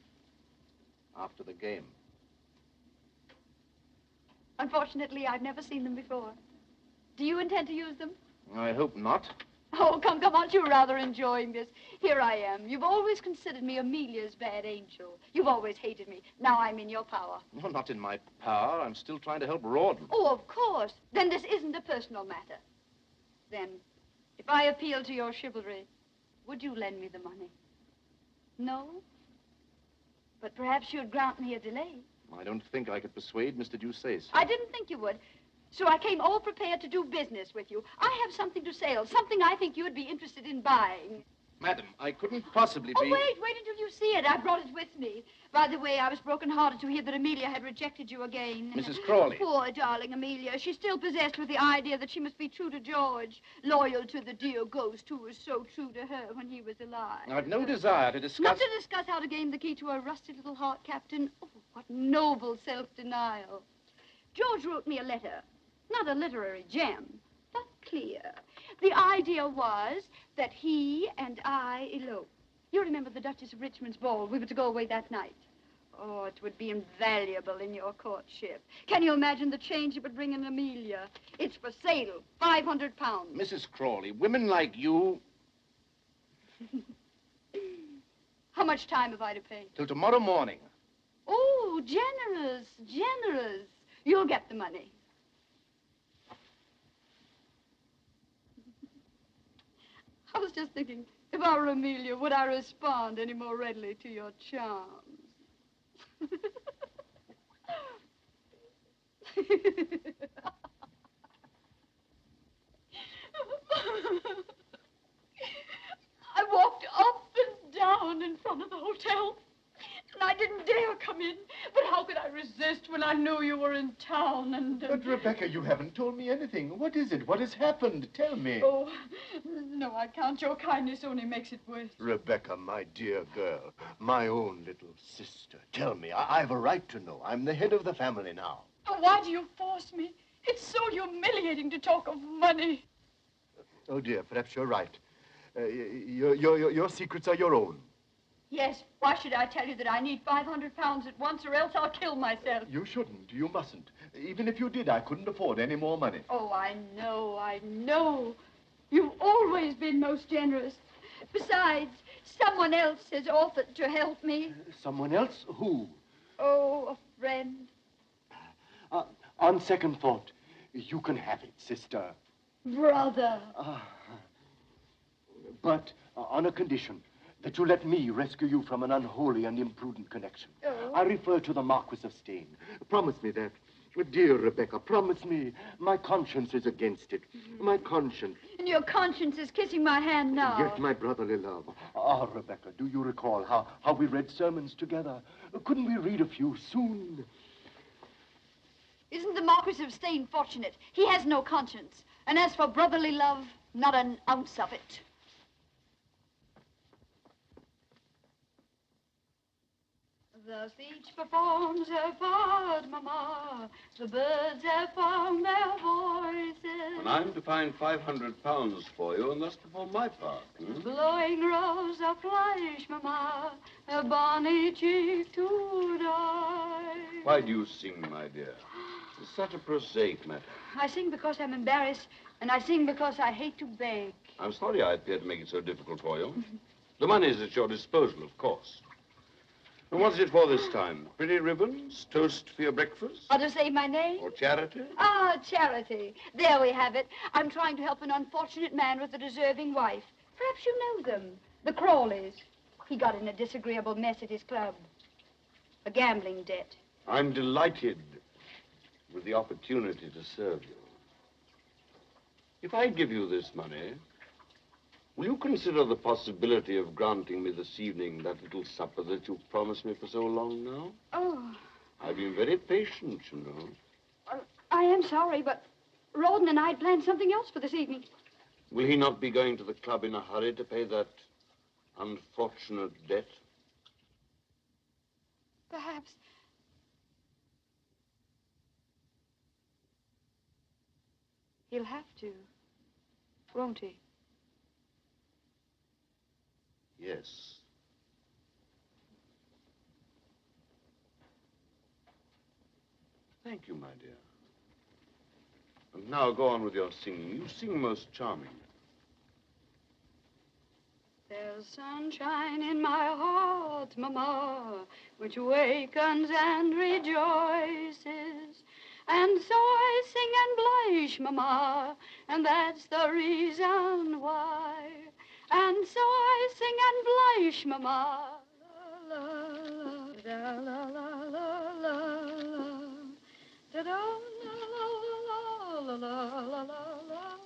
after the game. Unfortunately, I've never seen them before. Do you intend to use them? I hope not. Oh, come, aren't you rather enjoying this? Here I am. You've always considered me Amelia's bad angel. You've always hated me. Now I'm in your power. No, not in my power. I'm still trying to help Rawdon. Oh, of course. Then this isn't a personal matter. Then, if I appeal to your chivalry, would you lend me the money? No? But perhaps you'd grant me a delay. I don't think I could persuade Mr. Deuceace. I didn't think you would. So I came all prepared to do business with you. I have something to sell, something I think you'd be interested in buying. Madam, I couldn't possibly be... Oh, wait until you see it. I brought it with me. By the way, I was broken-hearted to hear that Amelia had rejected you again. Mrs. Crawley. Poor darling Amelia. She's still possessed with the idea that she must be true to George, loyal to the dear ghost who was so true to her when he was alive. I've no desire to discuss... Not to discuss how to gain the key to her rusty little heart, Captain. Oh, what noble self-denial. George wrote me a letter. Not a literary gem, but clear. The idea was that he and I elope. You remember the Duchess of Richmond's ball? We were to go away that night. Oh, it would be invaluable in your courtship. Can you imagine the change it would bring in Amelia? It's for sale, 500 pounds. Mrs. Crawley, women like you... How much time have I to pay? Till tomorrow morning. Oh, generous, generous. You'll get the money. I was just thinking, if I were Amelia, would I respond any more readily to your charms? I walked up and down in front of the hotel, and I didn't dare come in. But how could I resist when I knew you were in town and... But, Rebecca, you haven't told me anything. What is it? What has happened? Tell me. Oh, no, I can't. Your kindness only makes it worse. Rebecca, my dear girl, my own little sister. Tell me, I've a right to know. I'm the head of the family now. Oh, why do you force me? It's so humiliating to talk of money. Oh, dear, perhaps you're right. Your secrets are your own. Yes, why should I tell you that I need 500 pounds at once or else I'll kill myself? You shouldn't. You mustn't. Even if you did, I couldn't afford any more money. Oh, I know. You've always been most generous. Besides, someone else has offered to help me. Someone else? Who? Oh, a friend. On second thought, you can have it, sister. Brother. But on a condition, that you let me rescue you from an unholy and imprudent connection. Oh. I refer to the Marquis of Steyne. Promise me that. Dear Rebecca, promise me. My conscience is against it. My conscience. And your conscience is kissing my hand now. Yet my brotherly love. Rebecca, do you recall how we read sermons together? Couldn't we read a few soon? Isn't the Marquis of Steyne fortunate? He has no conscience. And as for brotherly love, not an ounce of it. Thus each performs her part, Mamma. The birds have found their voices. And I'm to find £500 for you and thus perform my part. Blowing rose of flesh, Mamma, a bonny cheek to die. Why do you sing, my dear? It's such a prosaic matter. I sing because I'm embarrassed, and I sing because I hate to beg. I'm sorry I appeared to make it so difficult for you. The money is at your disposal, of course. And what's it for this time? Pretty ribbons? Toast for your breakfast? Or to say my name? Or charity? Ah, charity. There we have it. I'm trying to help an unfortunate man with a deserving wife. Perhaps you know them. The Crawleys. He got in a disagreeable mess at his club. A gambling debt. I'm delighted with the opportunity to serve you. If I give you this money, will you consider the possibility of granting me this evening that little supper that you've promised me for so long now? Oh. I've been very patient, you know. I am sorry, but Rawdon and I had planned something else for this evening. Will he not be going to the club in a hurry to pay that unfortunate debt? Perhaps. He'll have to, won't he? Yes. Thank you, my dear. And now go on with your singing. You sing most charming. There's sunshine in my heart, Mama, which wakens and rejoices. And so I sing and blush, Mama, and that's the reason why. And so I sing and blush, Mama. La, la, la, la, la, la, la. Da, da, la, la, la, la, la, la.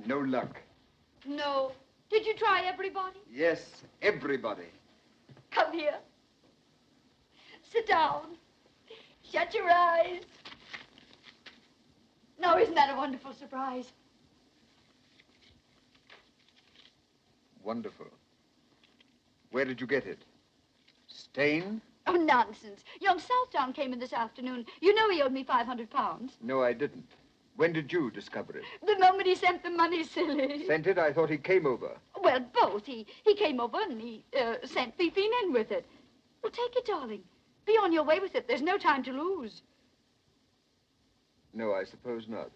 No luck. No. Did you try everybody? Yes, everybody. Come here. Sit down. Shut your eyes. Now, isn't that a wonderful surprise? Wonderful. Where did you get it? Steyne? Oh, nonsense. Young Southdown came in this afternoon. You know he owed me £500. No, I didn't. When did you discover it? The moment he sent the money, silly. Sent it? I thought he came over. Well, both. He came over and he sent Fifine in with it. Well, take it, darling. Be on your way with it. There's no time to lose. No, I suppose not.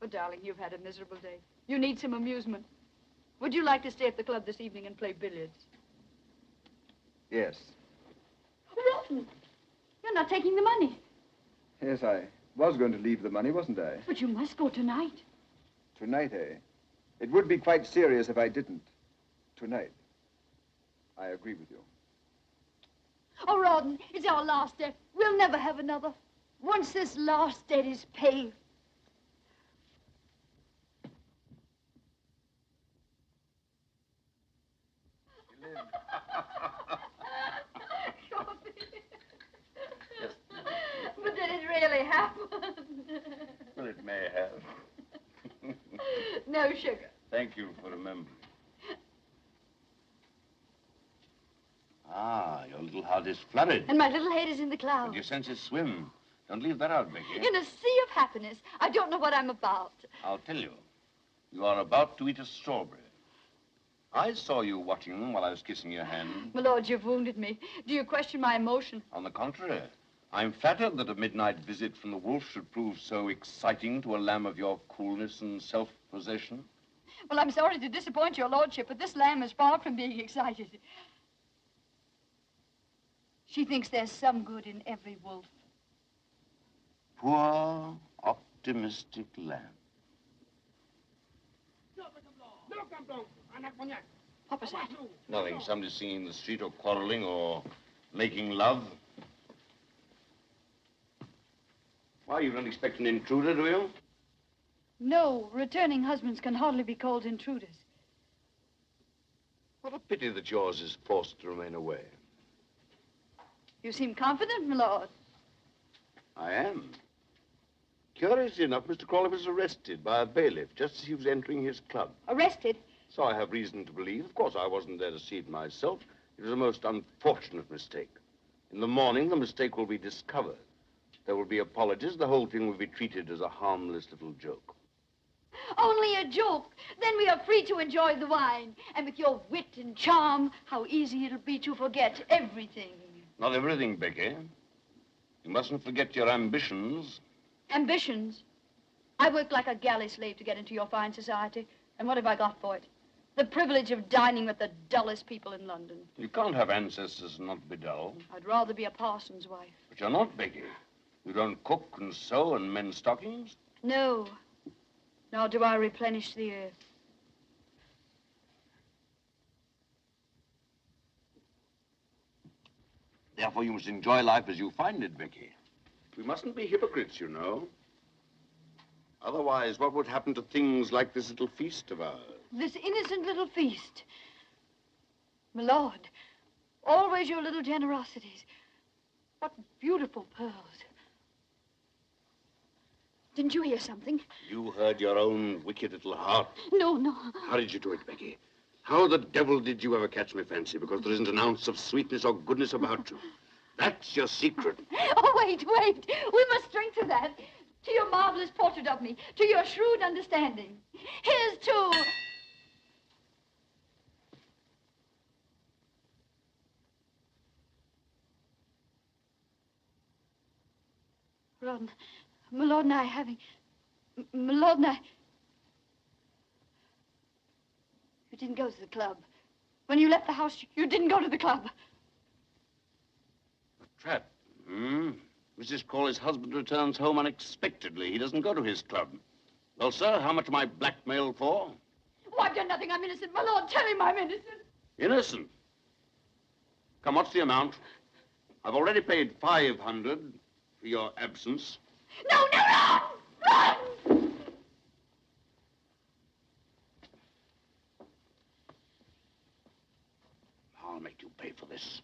But, darling, you've had a miserable day. You need some amusement. Would you like to stay at the club this evening and play billiards? Yes. Rotten. You're not taking the money. Yes, I was going to leave the money, wasn't I? But you must go tonight. Tonight, eh? It would be quite serious if I didn't. Tonight. I agree with you. Oh, Rawdon, it's our last debt. We'll never have another. Once this last debt is paid. But did it really happen? Well, it may have. No sugar. Thank you for remembering. Ah, your little heart is flooded. And my little head is in the clouds. And your senses swim. Don't leave that out, Becky. In a sea of happiness. I don't know what I'm about. I'll tell you. You are about to eat a strawberry. I saw you watching them while I was kissing your hand. My lord, you've wounded me. Do you question my emotion? On the contrary, I'm flattered that a midnight visit from the wolf should prove so exciting to a lamb of your coolness and self-possession. Well, I'm sorry to disappoint your lordship, but this lamb is far from being excited. She thinks there's some good in every wolf. Poor, optimistic lamb. What was that? Nothing. Somebody singing in the street or quarreling or making love. Why, you don't expect an intruder, do you? No, returning husbands can hardly be called intruders. What a pity that yours is forced to remain away. You seem confident, my lord. I am. Curiously enough, Mr. Crawley was arrested by a bailiff just as he was entering his club. Arrested? So I have reason to believe. Of course, I wasn't there to see it myself. It was a most unfortunate mistake. In the morning, the mistake will be discovered. There will be apologies. The whole thing will be treated as a harmless little joke. Only a joke. Then we are free to enjoy the wine. And with your wit and charm, how easy it'll be to forget everything. Not everything, Becky. You mustn't forget your ambitions. Ambitions? I worked like a galley slave to get into your fine society. And what have I got for it? The privilege of dining with the dullest people in London. You can't have ancestors and not be dull. I'd rather be a parson's wife. But you're not, Becky. You don't cook and sew and mend stockings. No. Nor do I replenish the earth. Therefore, you must enjoy life as you find it, Becky. We mustn't be hypocrites, you know. Otherwise, what would happen to things like this little feast of ours? This innocent little feast. My lord, always your little generosities. What beautiful pearls. Didn't you hear something? You heard your own wicked little heart. No, no. How did you do it, Becky? How the devil did you ever catch my fancy? Because there isn't an ounce of sweetness or goodness about you. That's your secret. Oh, wait, wait. We must drink to that. To your marvelous portrait of me. To your shrewd understanding. Here's to... Ron, my lord and I having... My lord and I... You didn't go to the club. When you left the house, you didn't go to the club. A trap, Mrs. Crawley's husband returns home unexpectedly. He doesn't go to his club. Well, sir, how much am I blackmailed for? Oh, I've done nothing. I'm innocent. My lord, tell him I'm innocent. Innocent? Come, what's the amount? I've already paid 500 for your absence. No, no, Ron! Run! I'll make you pay for this.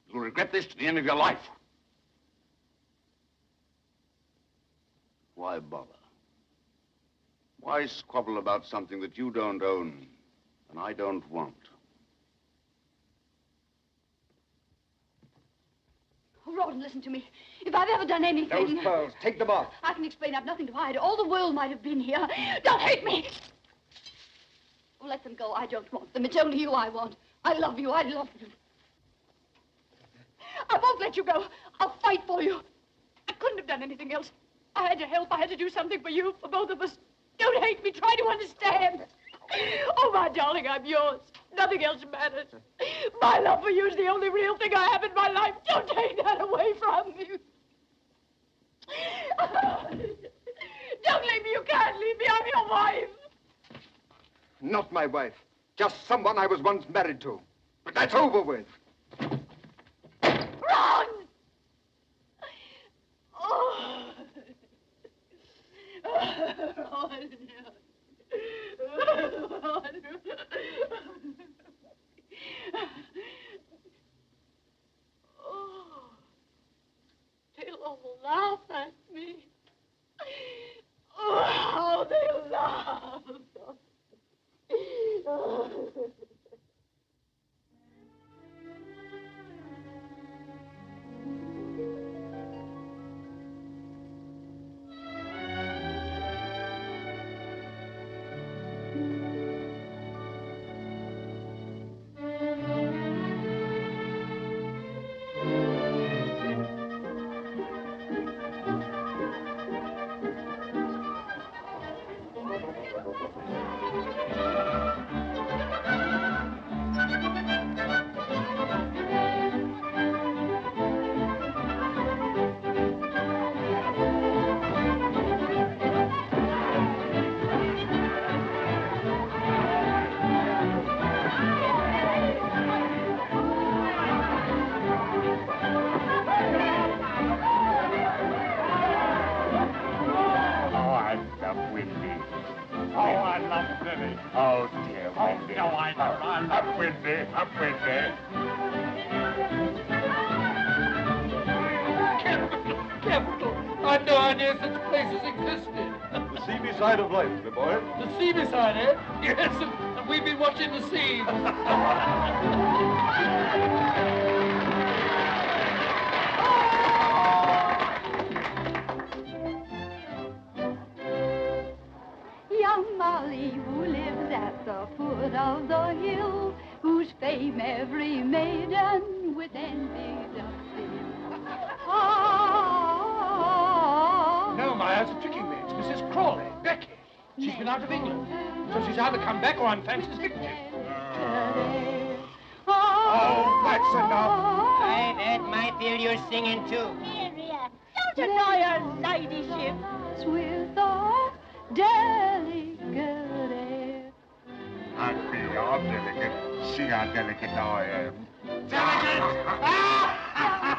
You'll regret this to the end of your life. Why bother? Why squabble about something that you don't own and I don't want? Oh, Ron, listen to me. If I've ever done anything... Those pearls, take them off. I can explain. I've nothing to hide. All the world might have been here. Don't hate me! Oh, let them go. I don't want them. It's only you I want. I love you. I love you. I won't let you go. I'll fight for you. I couldn't have done anything else. I had to help. I had to do something for you, for both of us. Don't hate me. Try to understand. Oh, my darling, I'm yours. Nothing else matters. My love for you is the only real thing I have in my life. Don't take that away from me. Don't leave me. You can't leave me. I'm your wife. Not my wife. Just someone I was once married to. But that's over with. Ron! Oh. Ron. Oh. They'll all laugh at me. Oh, how they laugh. Lily. Oh, dear, Wendy. Oh, no, I don't. Up, Wendy. Up, Wendy. Capital. I had no idea such places existed. The seamy side of life, my boy. The seamy side, eh? Yes, and we've been watching the seas. Young Molly, who lives at the foot of the hill, whose fame every maiden with envy doth fill. No, my eyes are tricking me. It's Mrs. Crawley, Becky. She's been out of England. So she's either come back or I'm Fancy's victim. Oh, that's enough. Aye, that might feel you're singing too. Here, don't annoy her ladyship. With a delicate air. I'd be all delicate. See how delicate I am.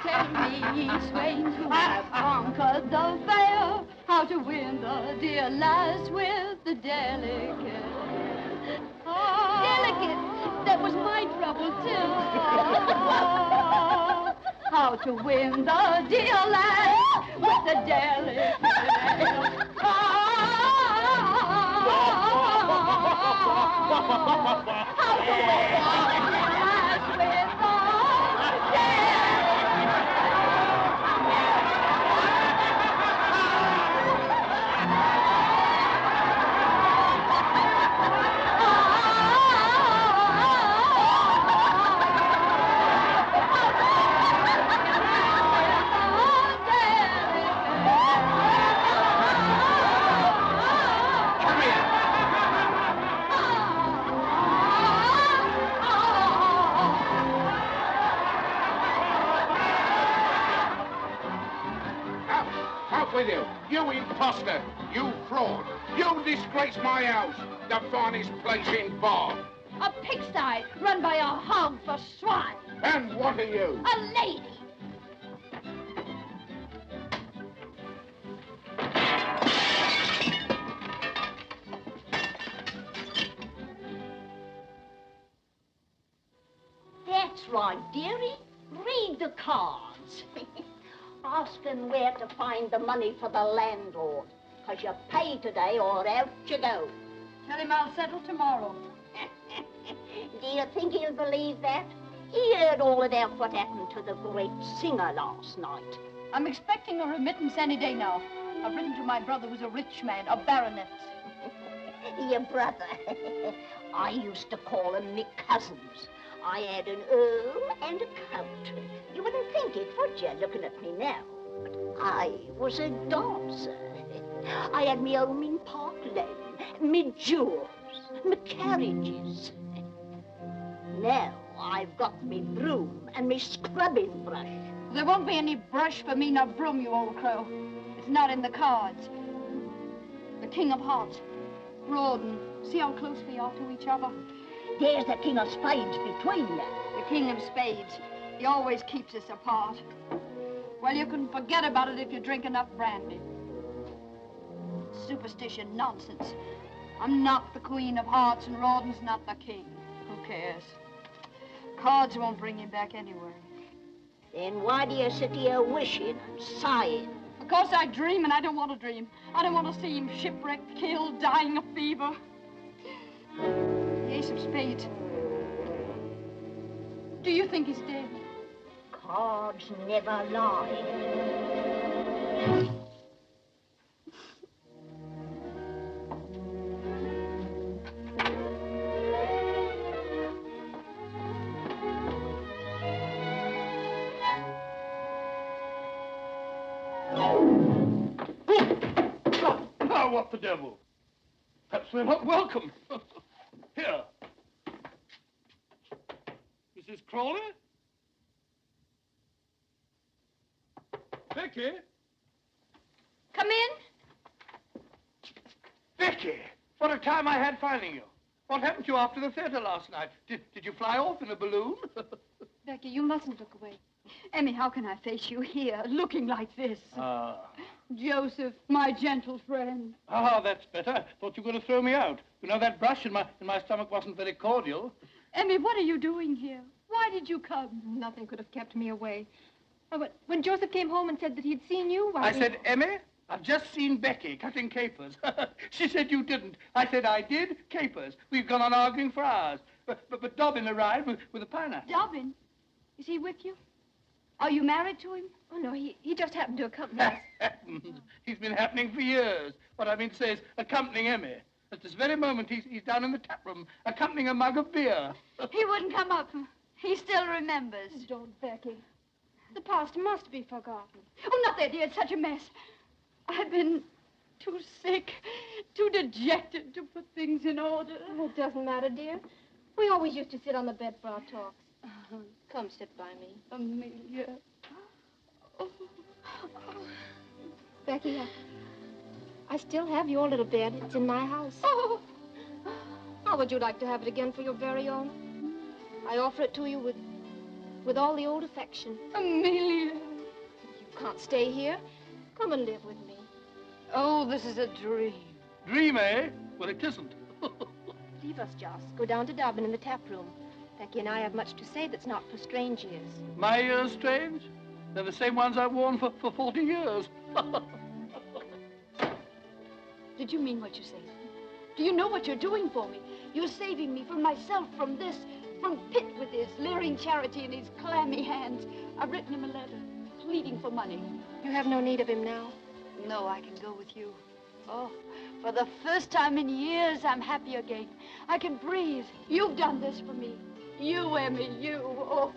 Tell me, swains who have conquered the fair, how to win the dear lass with the delicate. Delicate? That was my trouble, too. How to win the dear lass with the delicate. How to win the lass with the with you. You imposter. You fraud. You disgrace my house. The finest place in Bath. a pigsty run by a hog for swine. And what are you? A lady. That's right, dearie. Read the cards. Ask them where to find the money for the landlord. Because you pay today or out you go. Tell him I'll settle tomorrow. Do you think he'll believe that? He heard all about what happened to the great singer last night. I'm expecting a remittance any day now. I've written to my brother who's a rich man, a baronet. Your brother. I used to call him me cousins. I had an earl and a count. You wouldn't think it, would you, looking at me now? But I was a dancer. I had me home in Park Lane, me jewels, me carriages. Now I've got me broom and me scrubbing brush. There won't be any brush for me nor broom, you old crow. It's not in the cards. The King of Hearts, Rawdon. See how close we are to each other? There's the King of Spades between them. The King of Spades. He always keeps us apart. Well, you can forget about it if you drink enough brandy. Superstition nonsense. I'm not the Queen of Hearts and Rawdon's not the King. Who cares? Cards won't bring him back anyway. Then why do you sit here wishing and sighing? Because I dream and I don't want to dream. I don't want to see him shipwrecked, killed, dying of fever. The Ace of Spades. Do you think he's dead? Cards never lie. Oh, what the devil? Perhaps we're not welcome. Here. Mrs. Crawley? Becky? Come in. Becky! What a time I had finding you. What happened to you after the theater last night? Did you fly off in a balloon? Becky, you mustn't look away. Emmy, how can I face you here, looking like this? Joseph, my gentle friend. Ah, that's better. Thought you were going to throw me out. You know, that brush in my stomach wasn't very cordial. Emmy, what are you doing here? Why did you come? Nothing could have kept me away. Oh, but when Joseph came home and said that he'd seen you, why... I said, Emmy, I've just seen Becky cutting capers. She said you didn't. I said I did. Capers. We've gone on arguing for hours. But Dobbin arrived with a pineapple. Dobbin? Is he with you? Are you married to him? Oh, no, he just happened to accompany us. He's been happening for years. What I mean to say is accompanying Emmy. At this very moment, he's down in the tap room, accompanying a mug of beer. He wouldn't come up. He still remembers. Don't, Becky. The past must be forgotten. Oh, not that, dear. It's such a mess. I've been too sick, too dejected to put things in order. Oh, it doesn't matter, dear. We always used to sit on the bed for our talks. Come sit by me. Amelia. Oh. Becky, I still have your little bed. It's in my house. Oh. How would you like to have it again for your very own? I offer it to you with all the old affection. Amelia. You can't stay here. Come and live with me. Oh, this is a dream. Dream, eh? Well, it isn't. Leave us, Joss. Go down to Dobbin in the tap room. Becky and I have much to say that's not for strange ears. My ears strange? They're the same ones I've worn for 40 years. Did you mean what you say? Do you know what you're doing for me? You're saving me from myself, from this, from Pitt with his leering charity in his clammy hands. I've written him a letter, pleading for money. You have no need of him now. No, I can go with you. Oh, for the first time in years, I'm happy again. I can breathe. You've done this for me. You, Emmy, you. Oh,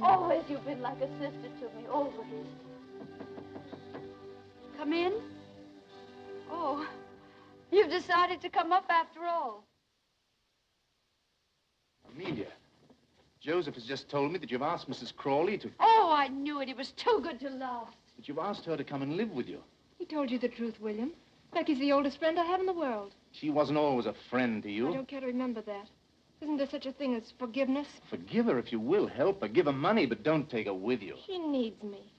always you've been like a sister to me, always. Come in. Oh, you've decided to come up after all. Amelia, Joseph has just told me that you've asked Mrs. Crawley to... Oh, I knew it. It was too good to last. That you've asked her to come and live with you. He told you the truth, William. Becky's the oldest friend I have in the world. She wasn't always a friend to you. I don't care to remember that. Isn't there such a thing as forgiveness? Forgive her if you will. Help her. Give her money, but don't take her with you. She needs me.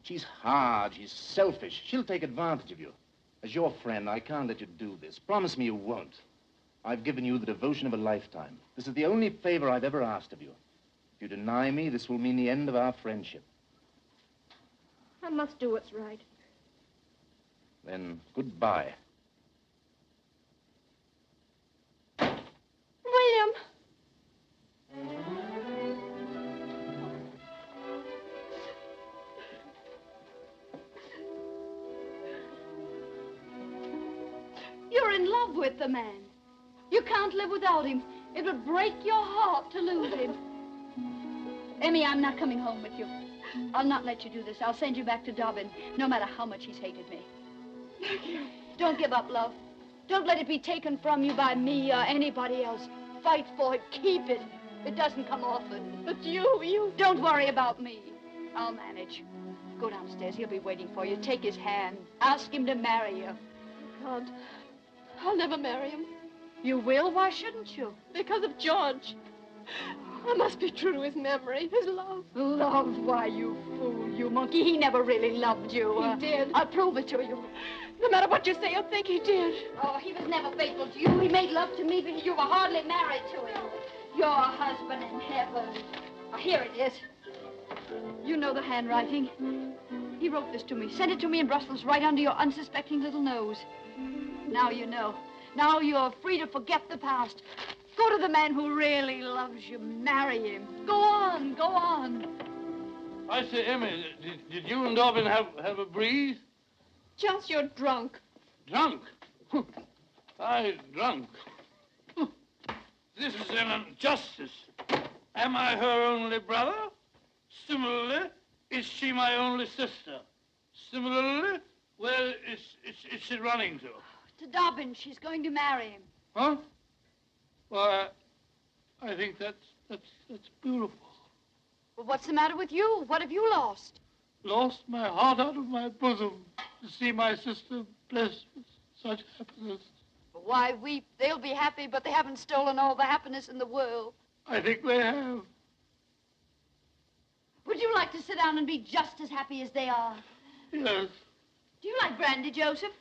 She's hard. She's selfish. She'll take advantage of you. As your friend, I can't let you do this. Promise me you won't. I've given you the devotion of a lifetime. This is the only favor I've ever asked of you. If you deny me, this will mean the end of our friendship. I must do what's right. Then, goodbye. William! You're in love with the man. You can't live without him. It would break your heart to lose him. Emmy, I'm not coming home with you. I'll not let you do this. I'll send you back to Dobbin, no matter how much he's hated me. Don't give up, love. Don't let it be taken from you by me or anybody else. Fight for it. Keep it. It doesn't come often. But you... Don't worry about me. I'll manage. Go downstairs. He'll be waiting for you. Take his hand. Ask him to marry you. I can't. I'll never marry him. You will? Why shouldn't you? Because of George. I must be true to his memory, his love. Love? Why, you fool, you monkey. He never really loved you. He did. I'll prove it to you. No matter what you say, you'll think he did. Oh, he was never faithful to you. He made love to me, but you were hardly married to him. Your husband in heaven. Oh, here it is. You know the handwriting. He wrote this to me. Sent it to me in Brussels right under your unsuspecting little nose. Now you know. Now you're free to forget the past. Go to the man who really loves you. Marry him. Go on, go on. I say, Emmy, did you and Dobbin have a breeze? Just you're drunk. Drunk? I drunk. This is an injustice. Am I her only brother? Similarly, is she my only sister? Similarly, where is she running to? To Dobbin. She's going to marry him. Huh? Well, I think that's beautiful. Well, what's the matter with you? What have you lost? Lost my heart out of my bosom to see my sister blessed with such happiness. Why weep? They'll be happy, but they haven't stolen all the happiness in the world. I think they have. Would you like to sit down and be just as happy as they are? Yes. Do you like brandy, Joseph?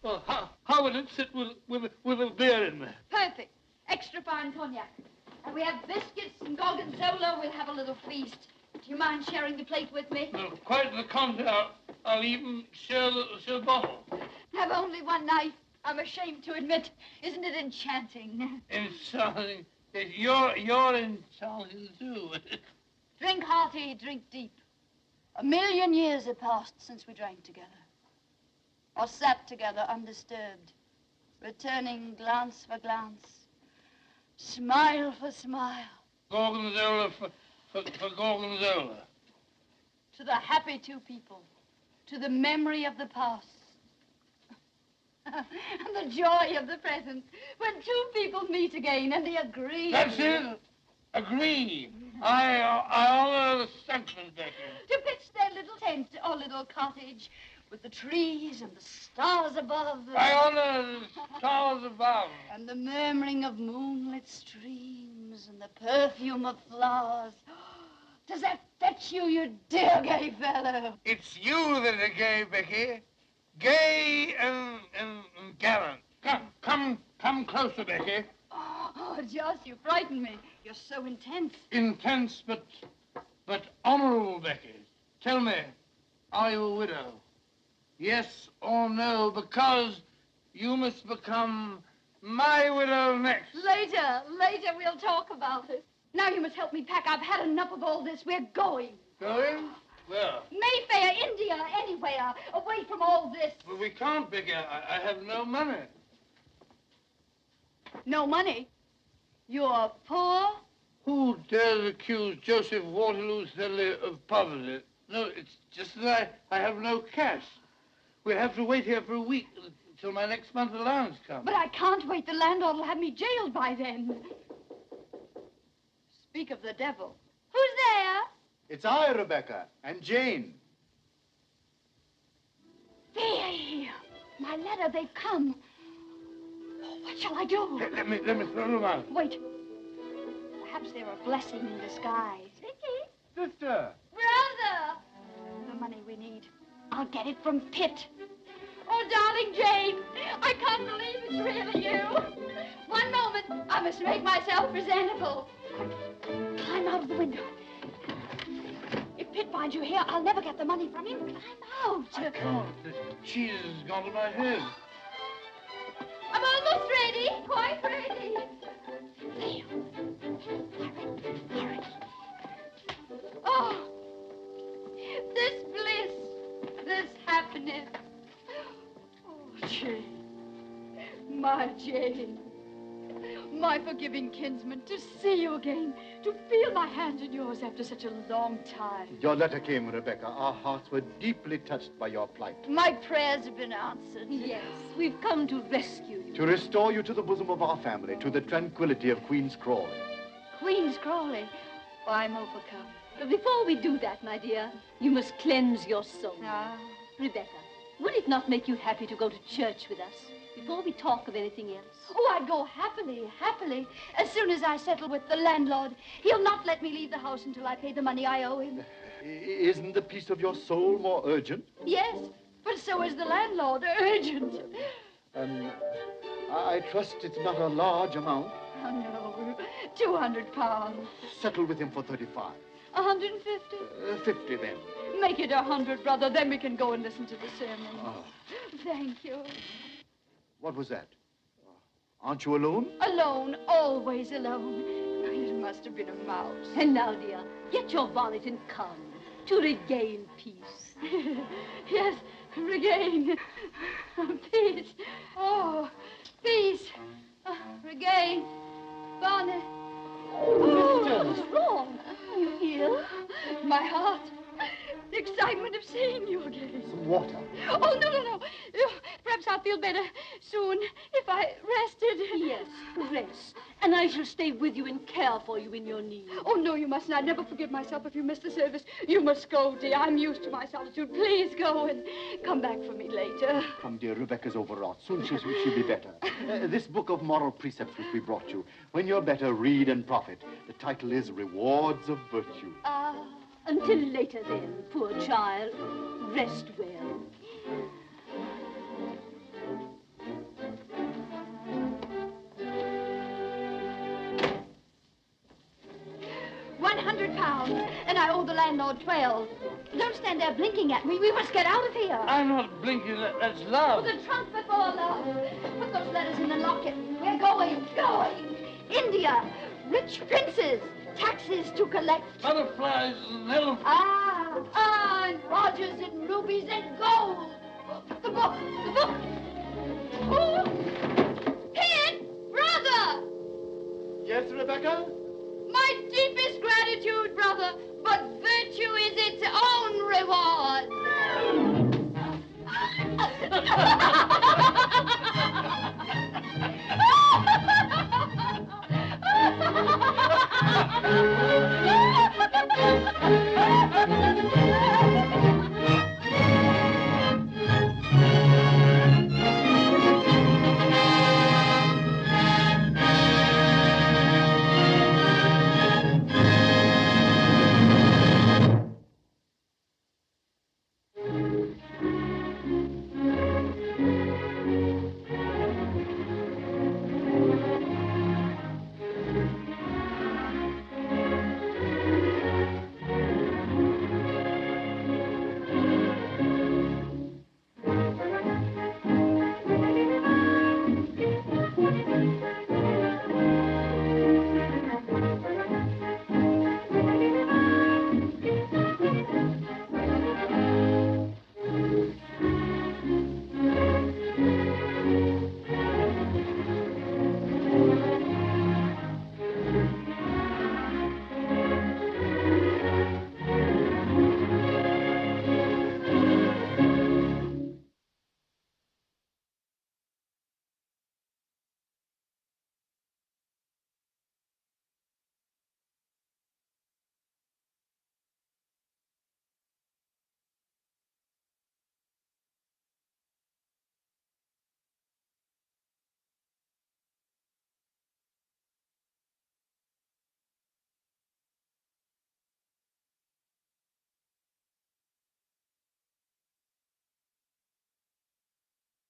Well, how would it sit with a beer in there? Perfect. Extra fine cognac. And we have biscuits and gorgonzola. We'll have a little feast. Do you mind sharing the plate with me? No, quite the contrary. I'll even share the bottle. Have only one knife. I'm ashamed to admit. Isn't it enchanting? Enchanting. You're enchanting, too. Drink hearty, drink deep. 1,000,000 years have passed since we drank together. Or sat together undisturbed, returning glance for glance, smile for smile. Gorgonzola for gorgonzola. To the happy two people, to the memory of the past, and the joy of the present, when two people meet again and they agree. That's it. Agree. I honor the sentiment, Becky. To pitch their little tent or little cottage with the trees and the stars above. I honor the stars above. And the murmuring of moonlit streams and the perfume of flowers. Does that fetch you, you dear gay fellow? It's you that are gay, Becky. Gay and gallant. Come closer, Becky. Oh, Joss, you frighten me. You're so intense. Intense, but honorable, Becky. Tell me, are you a widow? Yes or no, because you must become my widow next. Later we'll talk about it. Now you must help me pack. I've had enough of all this. We're going. Going? Where? Mayfair, India, anywhere. Away from all this. But we can't, Becky. I have no money. No money? You're poor? Who dares accuse Joseph Waterloo Sedley of poverty? No, it's just that I have no cash. We'll have to wait here for a week until my next month's allowance comes. But I can't wait. The landlord will have me jailed by then. Speak of the devil. Who's there? It's I, Rebecca, and Jane. There. My letter, they've come. Oh, what shall I do? Let me throw them out. Wait. Perhaps they're a blessing in disguise. Vicky? Sister. Brother! The money we need. I'll get it from Pitt. Oh, darling Jane, I can't believe it's really you. One moment, I must make myself presentable. Quick, climb out of the window. If Pitt finds you here, I'll never get the money from him. Climb out. I can't. The cheese has gone to my head. I'm almost ready, quite ready. There. Hurry. Oh, this bliss, this happiness. Oh, Jane, my Jane, my forgiving kinsman, to see you again, to feel my hand in yours after such a long time. Your letter came, Rebecca. Our hearts were deeply touched by your plight. My prayers have been answered. Yes, we've come to rescue you. To restore you to the bosom of our family, to the tranquility of Queen's Crawley. Queen's Crawley? Why, I'm overcome. But before we do that, my dear, you must cleanse your soul. Ah. Rebecca, would it not make you happy to go to church with us before we talk of anything else? Oh, I'd go happily. As soon as I settle with the landlord, he'll not let me leave the house until I pay the money I owe him. Isn't the peace of your soul more urgent? Yes, but so is the landlord. Urgent. I trust it's not a large amount. Oh, no. £200. Settle with him for 35. 150? 50 then. Make it 100, brother. Then we can go and listen to the sermon. Oh. Thank you. What was that? Aren't you alone? Alone, always alone. It must have been a mouse. And now, dear, get your bonnet and come to regain peace. Yes, regain. Peace. Oh, peace. Regain. Bonnet. Oh, what's wrong? Are you ill? My heart. The excitement of seeing you again. Some water. Oh, no. Perhaps I'll feel better soon if I rested. Yes, rest. And I shall stay with you and care for you in your need. Oh, no, you mustn't. I'd never forgive myself if you missed the service. You must go, dear. I'm used to my solitude. Please go and come back for me later. Come, dear, Rebecca's overwrought. Soon she'll be better. This book of moral precepts which we brought you. When you're better, read and profit. The title is Rewards of Virtue. Until later then, poor child. Rest well. £100, and I owe the landlord 12. Don't stand there blinking at me. We must get out of here. I'm not blinking. That's love. The trunk before love. Put those letters in the locket. We're going. India. Rich princes. Taxes to collect. Butterflies and elephants. And Rogers and rubies and gold. The book. Oh, Kid, brother. Yes, Rebecca? My deepest gratitude, brother, but virtue is its own reward.